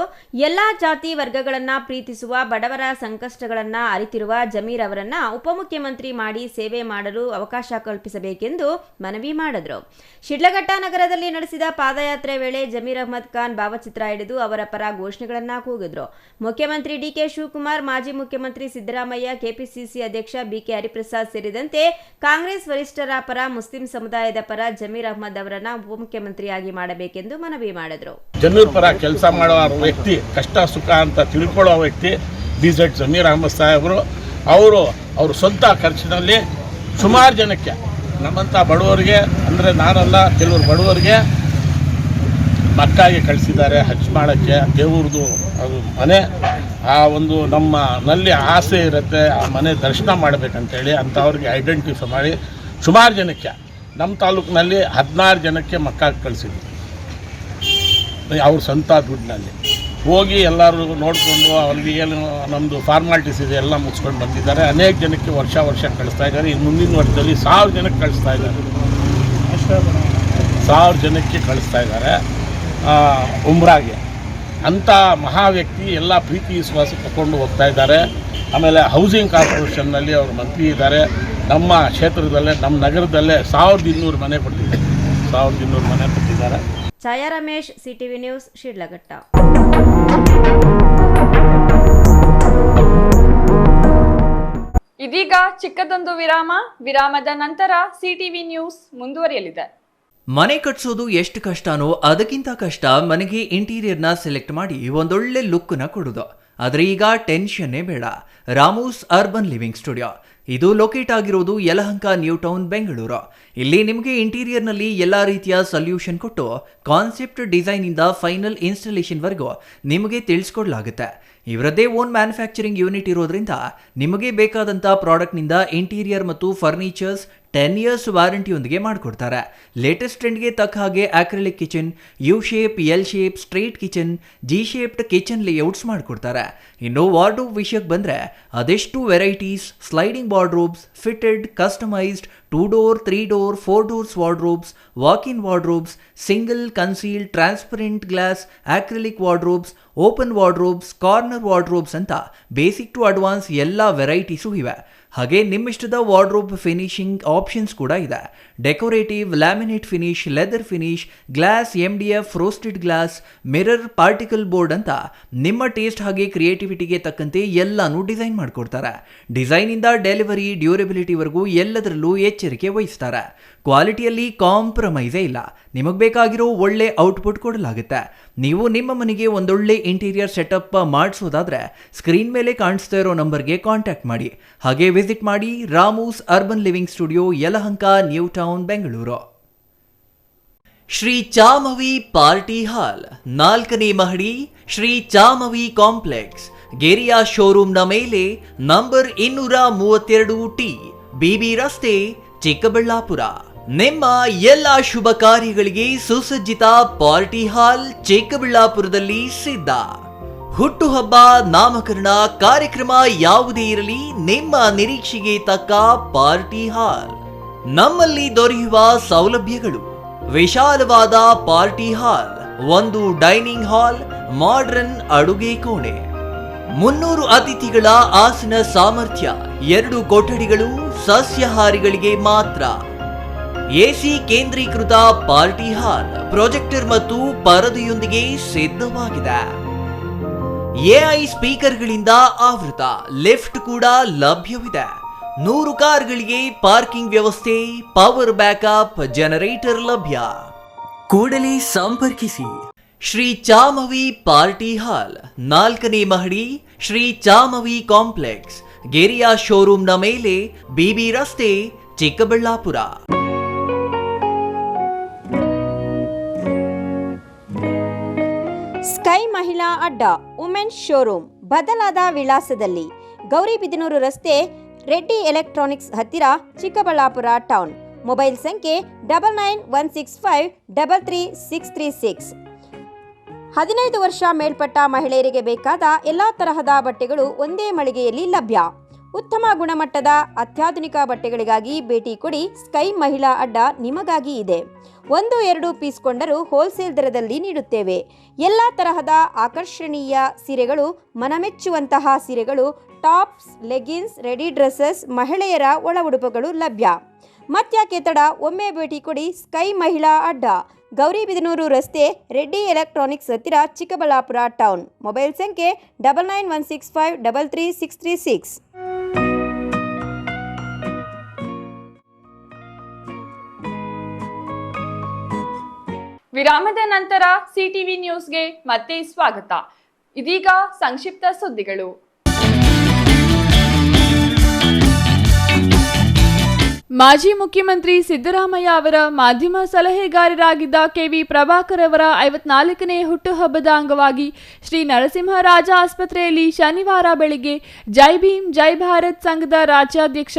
ಎಲ್ಲಾ ಜಾತಿ ವರ್ಗಗಳನ್ನು ಪ್ರೀತಿಸುವ, ಬಡವರ ಸಂಕಷ್ಟಗಳನ್ನು ಅರಿತಿರುವ ಜಮೀರ್ ಅವರನ್ನ ಉಪಮುಖ್ಯಮಂತ್ರಿ ಮಾಡಿ ಸೇವೆ ಮಾಡಲು ಅವಕಾಶ ಕಲ್ಪಿಸಬೇಕೆಂದು ಮನವಿ ಮಾಡಿದರು. ಶಿಡ್ಲಘಟ್ಟ ನಗರದಲ್ಲಿ ನಡೆಸಿದ ಪಾದಯಾತ್ರೆ ವೇಳೆ ಜಮೀರ್ ಅಹ್ಮದ್ ಖಾನ್ ಭಾವಚಿತ್ರ ಹಿಡಿದು ಅವರ ಪರ ಘೋಷಣೆಗಳನ್ನು ಕೂಗಿದ್ರು. ಮುಖ್ಯಮಂತ್ರಿ ಡಿಕೆ ಶಿವಕುಮಾರ್, ಮಾಜಿ ಮುಖ್ಯಮಂತ್ರಿ ಸಿದ್ದರಾಮಯ್ಯ, ಕೆಪಿಸಿಸಿ ಅಧ್ಯಕ್ಷ ಬಿಕೆ ಹರಿಪ್ರಸಾದ್ ಸೇರಿದಂತೆ ಕಾಂಗ್ರೆಸ್ ವರಿಷ್ಠರ ಪರ, ಮುಸ್ಲಿಂ ಸಮುದಾಯದ ಪರ ಜಮೀರ್ ಅಹ್ಮದ್ ಅವರನ್ನ ಉಪಮುಖ್ಯಮಂತ್ರಿಯಾಗಿ ಮಾಡಬೇಕೆಂದು ಮನವಿ ಮಾಡಿದರು. ಜನರ ಪರ ಕೆಲಸ ಮಾಡುವ ವ್ಯಕ್ತಿ, ಕಷ್ಟ ಸುಖ ಅಂತ ತಿಳ್ಕೊಳ್ಳುವ ವ್ಯಕ್ತಿ BZ ಜಮೀರ್ ಅಹ್ಮದ್ ಸಾಹೇಬರು. ಅವರು ಸ್ವಂತ ಖರ್ಚಿನಲ್ಲಿ ಸುಮಾರು ಜನಕ್ಕೆ, ನಮ್ಮಂಥ ಬಡವರಿಗೆ ಅಂದರೆ ನಾನಲ್ಲ, ಕೆಲವರು ಬಡವರಿಗೆ ಮಕ್ಕಾಗೆ ಕಳಿಸಿದ್ದಾರೆ ಹಜ್ ಮಾಡೋಕ್ಕೆ. ದೇವ್ರದ್ದು ಅದು ಮನೆ, ಆ ಒಂದು ನಮ್ಮನಲ್ಲಿ ಆಸೆ ಇರುತ್ತೆ ಆ ಮನೆ ದರ್ಶನ ಮಾಡಬೇಕಂತೇಳಿ ಅಂಥವ್ರಿಗೆ ಐಡೆಂಟಿಫೈ ಮಾಡಿ ಸುಮಾರು ಜನಕ್ಕೆ, ನಮ್ಮ ತಾಲೂಕಿನಲ್ಲಿ 16 ಜನಕ್ಕೆ ಮಕ್ಕಾಗೆ ಕಳಿಸಿದ್ವಿ ಅವ್ರ ಸ್ವಂತ ದುಡ್ಡಿನಲ್ಲಿ. ಹೋಗಿ ಎಲ್ಲರೂ ನೋಡಿಕೊಂಡು ಅವ್ರಿಗೆ ಏನು ನಮ್ಮದು ಫಾರ್ಮಾಲಿಟೀಸ್ ಇದೆ ಎಲ್ಲ ಮುಗಿಸ್ಕೊಂಡು ಬಂದಿದ್ದಾರೆ. ಅನೇಕ ಜನಕ್ಕೆ ವರ್ಷ ಕಳಿಸ್ತಾ ಇದ್ದಾರೆ. ಇನ್ನು ಮುಂದಿನ ವರ್ಷದಲ್ಲಿ 1000 ಜನಕ್ಕೆ ಕಳಿಸ್ತಾ ಇದ್ದಾರೆ. 1000 ಜನಕ್ಕೆ ಕಳಿಸ್ತಾ ಇದ್ದಾರೆ ಉಮ್ರಾಗೆ. ಅಂಥ ಮಹಾ ವ್ಯಕ್ತಿ ಎಲ್ಲ ಪ್ರೀತಿ ವಿಶ್ವಾಸ ತಗೊಂಡು ಹೋಗ್ತಾ ಇದ್ದಾರೆ. ಆಮೇಲೆ ಹೌಸಿಂಗ್ ಕಾರ್ಪೊರೇಷನ್ನಲ್ಲಿ ಅವರು ಮಂತ್ರಿ ಇದ್ದಾರೆ. ನಮ್ಮ ಕ್ಷೇತ್ರದಲ್ಲೇ ನಮ್ಮ ನಗರದಲ್ಲೇ 1200 ಮನೆ ಕೊಟ್ಟಿದ್ದಾರೆ. 1200 ಮನೆ ಕೊಟ್ಟಿದ್ದಾರೆ. ಛಾಯಾ ರಮೇಶ್, ಸಿಟಿವಿ ನ್ಯೂಸ್, ಶಿಡ್ಲಘಟ್ಟ. ಇದೀಗ ಚಿಕ್ಕದೊಂದು ವಿರಾಮದ ನಂತರ ಸಿಟಿವಿ ನ್ಯೂಸ್ ಮುಂದುವರಿಯಲಿದೆ. ಮನೆ ಕಟ್ಸೋದು ಎಷ್ಟು ಕಷ್ಟನೋ ಅದಕ್ಕಿಂತ ಕಷ್ಟ ಮನೆಗೆ ಇಂಟೀರಿಯರ್ನ ಸೆಲೆಕ್ಟ್ ಮಾಡಿ ಒಂದೊಳ್ಳೆ ಲುಕ್ನ ಕೊಡೋದು. ಆದರೆ ಈಗ ಟೆನ್ಷನ್ನೇ ಬೇಡ. ರಾಮೂಸ್ ಅರ್ಬನ್ ಲಿವಿಂಗ್ ಸ್ಟುಡಿಯೋ ಇದು ಲೊಕೇಟ್ ಆಗಿರೋದು ಯಲಹಂಕ ನ್ಯೂ ಟೌನ್ ಬೆಂಗಳೂರು. ಇಲ್ಲಿ ನಿಮಗೆ ಇಂಟೀರಿಯರ್ನಲ್ಲಿ ಎಲ್ಲ ರೀತಿಯ ಸೊಲ್ಯೂಷನ್ ಕೊಟ್ಟು ಕಾನ್ಸೆಪ್ಟ್ ಡಿಸೈನಿಂದ ಫೈನಲ್ ಇನ್ಸ್ಟಾಲೇಷನ್ವರೆಗೂ ನಿಮಗೆ ತಿಳಿಸ್ಕೊಡ್ಲಾಗುತ್ತೆ. ಇವರದ್ದೇ ಓನ್ ಮ್ಯಾನುಫ್ಯಾಕ್ಚರಿಂಗ್ ಯೂನಿಟ್ ಇರೋದ್ರಿಂದ ನಿಮಗೆ ಬೇಕಾದಂಥ ಪ್ರಾಡಕ್ಟ್ನಿಂದ ಇಂಟೀರಿಯರ್ ಮತ್ತು ಫರ್ನಿಚರ್ಸ್ 10 years ವಾರಂಟಿಯೊಂದಿಗೆ ಮಾಡಿಕೊಡ್ತಾರೆ. ಲೇಟೆಸ್ಟ್ ಟ್ರೆಂಡ್ಗೆ ತಕ್ಕ ಹಾಗೆ acrylic kitchen, U shape, L shape, straight kitchen, G shaped kitchen layouts ಮಾಡಿಕೊಡ್ತಾರೆ. ಇನ್ನು ವಾರ್ಡ್ರೋಬ್ ವಿಷಯಕ್ಕೆ ಬಂದರೆ ಅದೆಷ್ಟು varieties, sliding wardrobes, fitted, customised, 2 door, 3 door, 4 doors wardrobes, walk-in wardrobes, single, concealed, transparent glass, acrylic wardrobes, open wardrobes, corner wardrobes ಅಂತ basic to advance ಎಲ್ಲ varieties ಇವೆ. ಹಾಗೆ ನಿಮ್ಮಿಷ್ಟದ wardrobe finishing options ಕೂಡ ಇದೆ. Decorative, laminate finish, leather finish, glass, MDF, roasted glass, mirror, particle board ಅಂತ ನಿಮ್ಮ taste ಹಾಗೆ ಕ್ರಿಯೇಟಿವಿಟಿಗೆ ತಕ್ಕಂತೆ ಎಲ್ಲಾನು ಡಿಸೈನ್ ಮಾಡಿಕೊಡ್ತಾರೆ. ಡಿಸೈನಿಂದ ಡೆಲಿವರಿ, ಡ್ಯೂರಬಿಲಿಟಿವರೆಗೂ ಎಲ್ಲದರಲ್ಲೂ ಎಚ್ಚರಿಕೆ ವಹಿಸ್ತಾರೆ. ಕ್ವಾಲಿಟಿಯಲ್ಲಿ ಕಾಂಪ್ರಮೈಸೇ ಇಲ್ಲ. ನಿಮಗೆ ಬೇಕಾಗಿರೋ ಒಳ್ಳೆ ಔಟ್ಪುಟ್ ಕೊಡಲಾಗುತ್ತೆ. ನೀವು ನಿಮ್ಮ ಮನೆಗೆ ಒಂದೊಳ್ಳೆ ಇಂಟೀರಿಯರ್ ಸೆಟಪ್ ಮಾಡಿಸೋದಾದ್ರೆ ಸ್ಕ್ರೀನ್ ಮೇಲೆ ಕಾಣಿಸ್ತಾ ಇರೋ ನಂಬರ್ಗೆ ಕಾಂಟ್ಯಾಕ್ಟ್ ಮಾಡಿ. ಹಾಗೆ ವಿಸಿಟ್ ಮಾಡಿ Ramu's urban living studio, Yelahanka, new town, Bengaluru. Shri Chamavi party hall 4ನೇ ಮಹಡಿ, ಶ್ರೀ ಚಾಮವಿ ಕಾಂಪ್ಲೆಕ್ಸ್, ಗೆರಿಯಾ ಶೋರೂಮ್ನ ಮೇಲೆ, ನಂಬರ್ 232T, BB ರಸ್ತೆ, ಚಿಕ್ಕಬಳ್ಳಾಪುರ. ನಿಮ್ಮ ಎಲ್ಲ ಶುಭ ಕಾರ್ಯಗಳಿಗೆ ಸುಸಜ್ಜಿತ ಪಾರ್ಟಿ ಹಾಲ್ ಚಿಕ್ಕಬಳ್ಳಾಪುರದಲ್ಲಿ ಸಿದ್ಧ. ಹುಟ್ಟುಹಬ್ಬ, ನಾಮಕರಣ, ಕಾರ್ಯಕ್ರಮ ಯಾವುದೇ ಇರಲಿ, ನಿಮ್ಮ ನಿರೀಕ್ಷೆಗೆ ತಕ್ಕ ಪಾರ್ಟಿ ಹಾಲ್. ನಮ್ಮಲ್ಲಿ ದೊರೆಯುವ ಸೌಲಭ್ಯಗಳು: ವಿಶಾಲವಾದ party hall, 1 dining hall, modern ಅಡುಗೆ ಕೋಣೆ, 300 ಅತಿಥಿಗಳ ಆಸನ ಸಾಮರ್ಥ್ಯ, 2 ಕೊಠಡಿಗಳು ಸಸ್ಯಾಹಾರಿಗಳಿಗೆ ಮಾತ್ರ, AC ಕೇಂದ್ರೀಕೃತ ಪಾರ್ಟಿ ಹಾಲ್, ಪ್ರೊಜೆಕ್ಟರ್ ಮತ್ತು ಪರದೆಯೊಂದಿಗೆ ಸಿದ್ಧವಾಗಿದೆ. AI ಸ್ಪೀಕರ್ಗಳಿಂದ ಆವೃತ, ಲಿಫ್ಟ್ ಕೂಡ ಲಭ್ಯವಿದೆ. 100 ಕಾರ್ಗಳಿಗೆ ಪಾರ್ಕಿಂಗ್ ವ್ಯವಸ್ಥೆ, ಪವರ್ ಬ್ಯಾಕಪ್, ಜನರೇಟರ್ ಲಭ್ಯ. ಕೂಡಲೇ ಸಂಪರ್ಕಿಸಿ. ಶ್ರೀ ಚಾಮವಿ ಪಾರ್ಟಿ ಹಾಲ್, 4ನೇ ಮಹಡಿ, ಶ್ರೀ ಚಾಮವಿ ಕಾಂಪ್ಲೆಕ್ಸ್, ಗೆರಿಯಾ ಶೋರೂಮ್ನ ಮೇಲೆ, BB ರಸ್ತೆ, ಚಿಕ್ಕಬಳ್ಳಾಪುರ. ಸ್ಕೈ ಮಹಿಳಾ ಅಡ್ಡ, ವುಮೆನ್ಸ್ ಶೋರೂಮ್ ಬದಲಾದ ವಿಳಾಸದಲ್ಲಿ, ಗೌರಿಬಿದನೂರು ರಸ್ತೆ, ರೆಡ್ಡಿ ಎಲೆಕ್ಟ್ರಾನಿಕ್ಸ್ ಹತ್ತಿರ, ಚಿಕ್ಕಬಳ್ಳಾಪುರ ಟೌನ್. ಮೊಬೈಲ್ ಸಂಖ್ಯೆ 9916533636. 15 ವರ್ಷ ಮೇಲ್ಪಟ್ಟ ಮಹಿಳೆಯರಿಗೆ ಬೇಕಾದ ಎಲ್ಲ ತರಹದ ಬಟ್ಟೆಗಳು ಒಂದೇ ಮಳಿಗೆಯಲ್ಲಿ ಲಭ್ಯ. ಉತ್ತಮ ಗುಣಮಟ್ಟದ ಅತ್ಯಾಧುನಿಕ ಬಟ್ಟೆಗಳಿಗಾಗಿ ಭೇಟಿ ಕೊಡಿ. ಸ್ಕೈ ಮಹಿಳಾ ಅಡ್ಡ ನಿಮಗಾಗಿ ಇದೆ. 1-2 ಪೀಸ್ ಕೊಂಡರೂ ಹೋಲ್ಸೇಲ್ ದರದಲ್ಲಿ ನೀಡುತ್ತೇವೆ. ಎಲ್ಲ ತರಹದ ಆಕರ್ಷಣೀಯ ಸೀರೆಗಳು, ಮನಮೆಚ್ಚುವಂತಹ ಸೀರೆಗಳು, ಟಾಪ್ಸ್, ಲೆಗಿನ್ಸ್, ರೆಡಿ ಡ್ರೆಸ್ಸಸ್, ಮಹಿಳೆಯರ ಒಳ ಉಡುಪುಗಳು ಲಭ್ಯ. ಮತ್ಯಾಕೆ ತಡ, ಒಮ್ಮೆ ಭೇಟಿ ಕೊಡಿ. ಸ್ಕೈ ಮಹಿಳಾ ಅಡ್ಡ, ಗೌರಿಬಿದನೂರು ರಸ್ತೆ, ರೆಡ್ಡಿ ಎಲೆಕ್ಟ್ರಾನಿಕ್ಸ್ ಹತ್ತಿರ, ಚಿಕ್ಕಬಳ್ಳಾಪುರ ಟೌನ್. ಮೊಬೈಲ್ ಸಂಖ್ಯೆ 9916533636. ವಿರಾಮದ ನಂತರ ಸಿಟಿವಿ ನ್ಯೂಸ್ಗೆ ಮತ್ತೆ ಸ್ವಾಗತ. ಇದೀಗ ಸಂಕ್ಷಿಪ್ತ ಸುದ್ದಿಗಳು. ಮಾಜಿ ಮುಖ್ಯಮಂತ್ರಿ ಸಿದ್ದರಾಮಯ್ಯ ಅವರ ಮಾಧ್ಯಮ ಸಲಹೆಗಾರರಾಗಿದ್ದ ಕೆವಿ ಪ್ರಭಾಕರ್ ಅವರ 54ನೇ ಹುಟ್ಟುಹಬ್ಬದ ಅಂಗವಾಗಿ ಶ್ರೀ ನರಸಿಂಹರಾಜ ಆಸ್ಪತ್ರೆಯಲ್ಲಿ ಶನಿವಾರ ಬೆಳಿಗ್ಗೆ ಜೈ ಭೀಮ್ ಜೈ ಭಾರತ್ ಸಂಘದ ರಾಜ್ಯಾಧ್ಯಕ್ಷ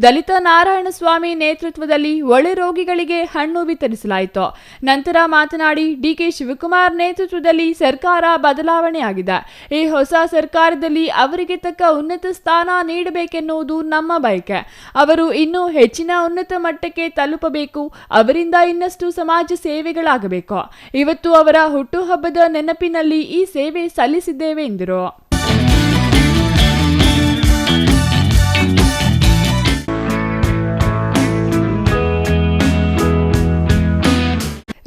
ದಲಿತ ನಾರಾಯಣಸ್ವಾಮಿ ನೇತೃತ್ವದಲ್ಲಿ ಒಳ್ಳೆ ರೋಗಿಗಳಿಗೆ ಹಣ್ಣು ವಿತರಿಸಲಾಯಿತು. ನಂತರ ಮಾತನಾಡಿ ಡಿಕೆ ಶಿವಕುಮಾರ್ ನೇತೃತ್ವದಲ್ಲಿ ಸರ್ಕಾರ ಬದಲಾವಣೆಯಾಗಿದೆ. ಈ ಹೊಸ ಸರ್ಕಾರದಲ್ಲಿ ಅವರಿಗೆ ತಕ್ಕ ಉನ್ನತ ಸ್ಥಾನ ನೀಡಬೇಕೆನ್ನುವುದು ನಮ್ಮ ಬಯಕೆ. ಅವರು ಇನ್ನೂ ಹೆಚ್ಚಿನ ಉನ್ನತ ಮಟ್ಟಕ್ಕೆ ತಲುಪಬೇಕು. ಅವರಿಂದ ಇನ್ನಷ್ಟು ಸಮಾಜ ಸೇವೆಗಳಾಗಬೇಕು. ಇವತ್ತು ಅವರ ಹುಟ್ಟುಹಬ್ಬದ ನೆನಪಿನಲ್ಲಿ ಈ ಸೇವೆ ಸಲ್ಲಿಸಿದ್ದೇವೆ ಎಂದರು.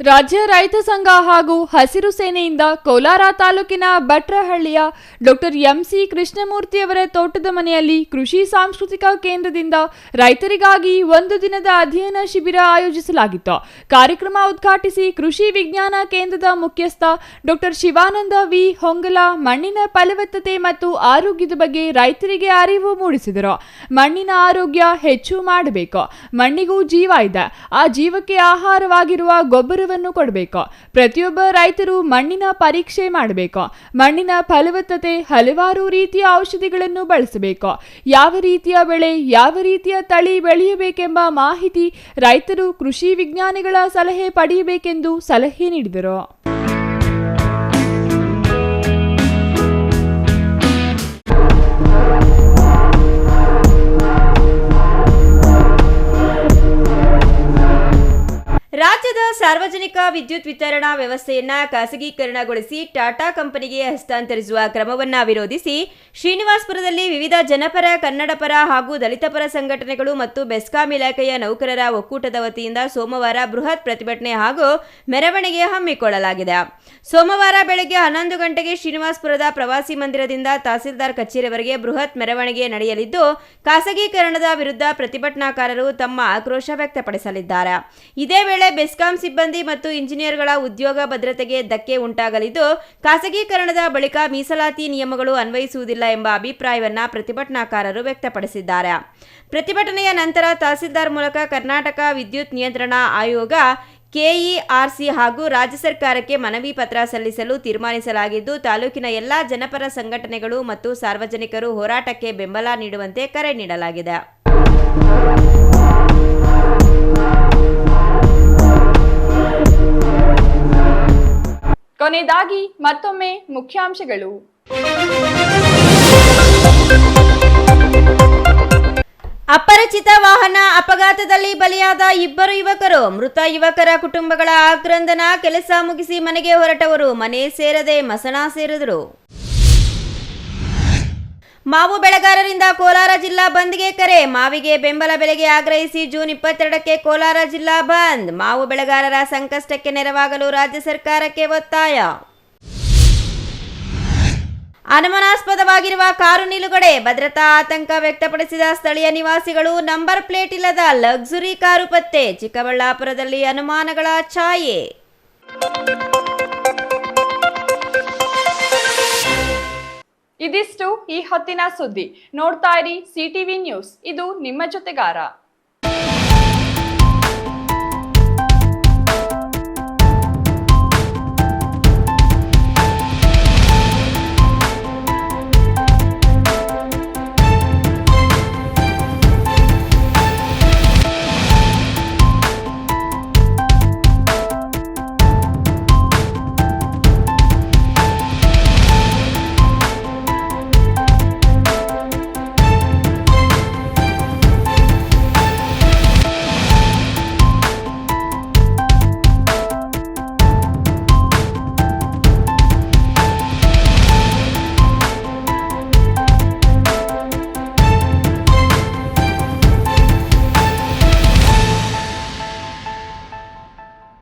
ರಾಜ್ಯ ರೈತ ಸಂಘ ಹಾಗೂ ಹಸಿರು ಸೇನೆಯಿಂದ ಕೋಲಾರ ತಾಲೂಕಿನ ಭಟ್ರಹಳ್ಳಿಯ ಡಾಕ್ಟರ್ ಎಂಸಿ ಕೃಷ್ಣಮೂರ್ತಿ ಅವರ ತೋಟದ ಮನೆಯಲ್ಲಿ ಕೃಷಿ ಸಾಂಸ್ಕೃತಿಕ ಕೇಂದ್ರದಿಂದ ರೈತರಿಗಾಗಿ ಒಂದು ದಿನದ ಅಧ್ಯಯನ ಶಿಬಿರ ಆಯೋಜಿಸಲಾಗಿತ್ತು. ಕಾರ್ಯಕ್ರಮ ಉದ್ಘಾಟಿಸಿ ಕೃಷಿ ವಿಜ್ಞಾನ ಕೇಂದ್ರದ ಮುಖ್ಯಸ್ಥ ಡಾಕ್ಟರ್ ಶಿವಾನಂದ ವಿ ಹೊಂಗಲ ಮಣ್ಣಿನ ಫಲವತ್ತತೆ ಮತ್ತು ಆರೋಗ್ಯದ ಬಗ್ಗೆ ರೈತರಿಗೆ ಅರಿವು ಮೂಡಿಸಿದರು. ಮಣ್ಣಿನ ಆರೋಗ್ಯ ಹೆಚ್ಚು ಮಾಡಬೇಕು. ಮಣ್ಣಿಗೂ ಜೀವ ಇದೆ. ಆ ಜೀವಕ್ಕೆ ಆಹಾರವಾಗಿರುವ ಗೊಬ್ಬರವನ್ನು ಕೊಡಬೇಕು. ಪ್ರತಿಯೊಬ್ಬ ರೈತರು ಮಣ್ಣಿನ ಪರೀಕ್ಷೆ ಮಾಡಬೇಕು. ಮಣ್ಣಿನ ಫಲವತ್ತತೆ ಹಲವಾರು ರೀತಿಯ ಔಷಧಿಗಳನ್ನು ಬಳಸಬೇಕು. ಯಾವ ರೀತಿಯ ಬೆಳೆ, ಯಾವ ರೀತಿಯ ತಳಿ ಬೆಳೆಯಬೇಕೆಂಬ ಮಾಹಿತಿ ರೈತರು ಕೃಷಿ ವಿಜ್ಞಾನಿಗಳ ಸಲಹೆ ಪಡೆಯಬೇಕೆಂದು ಸಲಹೆ ನೀಡಿದರು. ರಾಜ್ಯದ ಸಾರ್ವಜನಿಕ ವಿದ್ಯುತ್ ವಿತರಣಾ ವ್ಯವಸ್ಥೆಯನ್ನ ಖಾಸಗೀಕರಣಗೊಳಿಸಿ ಟಾಟಾ ಕಂಪನಿಗೆ ಹಸ್ತಾಂತರಿಸುವ ಕ್ರಮವನ್ನು ವಿರೋಧಿಸಿ ಶ್ರೀನಿವಾಸಪುರದಲ್ಲಿ ವಿವಿಧ ಜನಪರ, ಕನ್ನಡಪರ ಹಾಗೂ ದಲಿತಪರ ಸಂಘಟನೆಗಳು ಮತ್ತು ಬೆಸ್ಕಾಂ ಇಲಾಖೆಯ ನೌಕರರ ಒಕ್ಕೂಟದ ವತಿಯಿಂದ ಸೋಮವಾರ ಬೃಹತ್ ಪ್ರತಿಭಟನೆ ಹಾಗೂ ಮೆರವಣಿಗೆ ಹಮ್ಮಿಕೊಳ್ಳಲಾಗಿದೆ. ಸೋಮವಾರ ಬೆಳಗ್ಗೆ 11 ಗಂಟೆಗೆ ಶ್ರೀನಿವಾಸಪುರದ ಪ್ರವಾಸಿ ಮಂದಿರದಿಂದ ತಹಸೀಲ್ದಾರ್ ಕಚೇರಿವರೆಗೆ ಬೃಹತ್ ಮೆರವಣಿಗೆ ನಡೆಯಲಿದ್ದು, ಖಾಸಗೀಕರಣದ ವಿರುದ್ಧ ಪ್ರತಿಭಟನಾಕಾರರು ತಮ್ಮ ಆಕ್ರೋಶ ವ್ಯಕ್ತಪಡಿಸಲಿದ್ದಾರೆ. ಇದೇ ವೇಳೆ ಬೆಸ್ಕಾಂ ಸಿಬ್ಬಂದಿ ಮತ್ತು ಇಂಜಿನಿಯರ್ಗಳ ಉದ್ಯೋಗ ಭದ್ರತೆಗೆ ಧಕ್ಕೆ ಉಂಟಾಗಲಿದ್ದು, ಖಾಸಗೀಕರಣದ ಬಳಿಕ ಮೀಸಲಾತಿ ನಿಯಮಗಳು ಅನ್ವಯಿಸುವುದಿಲ್ಲ ಎಂಬ ಅಭಿಪ್ರಾಯವನ್ನ ಪ್ರತಿಭಟನಾಕಾರರು ವ್ಯಕ್ತಪಡಿಸಿದ್ದಾರೆ. ಪ್ರತಿಭಟನೆಯ ನಂತರ ತಹಸೀಲ್ದಾರ್ ಮೂಲಕ ಕರ್ನಾಟಕ ವಿದ್ಯುತ್ ನಿಯಂತ್ರಣ ಆಯೋಗ ಕೆಇಆರ್ಸಿ ಹಾಗೂ ರಾಜ್ಯ ಸರ್ಕಾರಕ್ಕೆ ಮನವಿ ಪತ್ರ ಸಲ್ಲಿಸಲು ತೀರ್ಮಾನಿಸಲಾಗಿದ್ದು, ತಾಲೂಕಿನ ಎಲ್ಲಾ ಜನಪರ ಸಂಘಟನೆಗಳು ಮತ್ತು ಸಾರ್ವಜನಿಕರು ಹೋರಾಟಕ್ಕೆ ಬೆಂಬಲ ನೀಡುವಂತೆ ಕರೆ ನೀಡಲಾಗಿದೆ. ಕೊನೆಯದಾಗಿ ಮತ್ತೊಮ್ಮೆ ಮುಖ್ಯಾಂಶಗಳು. ಅಪರಿಚಿತ ವಾಹನ ಅಪಘಾತದಲ್ಲಿ ಬಲಿಯಾದ 2 ಯುವಕರು. ಮೃತ ಯುವಕರ ಕುಟುಂಬಗಳ ಆಕ್ರಂದನ. ಕೆಲಸ ಮುಗಿಸಿ ಮನೆಗೆ ಹೊರಟವರು ಮನೆ ಸೇರದೆ ಮಸಣ ಸೇರಿದರು. ಮಾವು ಬೆಳೆಗಾರರಿಂದ ಕೋಲಾರ ಜಿಲ್ಲಾ ಬಂದ್ಗೆ ಕರೆ. ಮಾವಿಗೆ ಬೆಂಬಲ ಬೆಲೆಗೆ ಆಗ್ರಹಿಸಿ ಜೂನ್ 22ಕ್ಕೆ ಕೋಲಾರ ಜಿಲ್ಲಾ ಬಂದ್. ಮಾವು ಬೆಳೆಗಾರರ ಸಂಕಷ್ಟಕ್ಕೆ ನೆರವಾಗಲು ರಾಜ್ಯ ಸರ್ಕಾರಕ್ಕೆ ಒತ್ತಾಯ. ಅನುಮಾನಾಸ್ಪದವಾಗಿರುವ ಕಾರು ನಿಲುಗಡೆ. ಭದ್ರತಾ ಆತಂಕ ವ್ಯಕ್ತಪಡಿಸಿದ ಸ್ಥಳೀಯ ನಿವಾಸಿಗಳು. ನಂಬರ್ ಪ್ಲೇಟ್ ಇಲ್ಲದ ಲಕ್ಸುರಿ ಕಾರು ಪತ್ತೆ. ಚಿಕ್ಕಬಳ್ಳಾಪುರದಲ್ಲಿ ಅನುಮಾನಗಳ ಛಾಯೆ. ಇದಿಷ್ಟು ಈ ಹೊತ್ತಿನ ಸುದ್ದಿ. ನೋಡ್ತಾ ಇರಿ ಸಿಟಿವಿ ನ್ಯೂಸ್, ಇದು ನಿಮ್ಮ ಜೊತೆಗಾರ.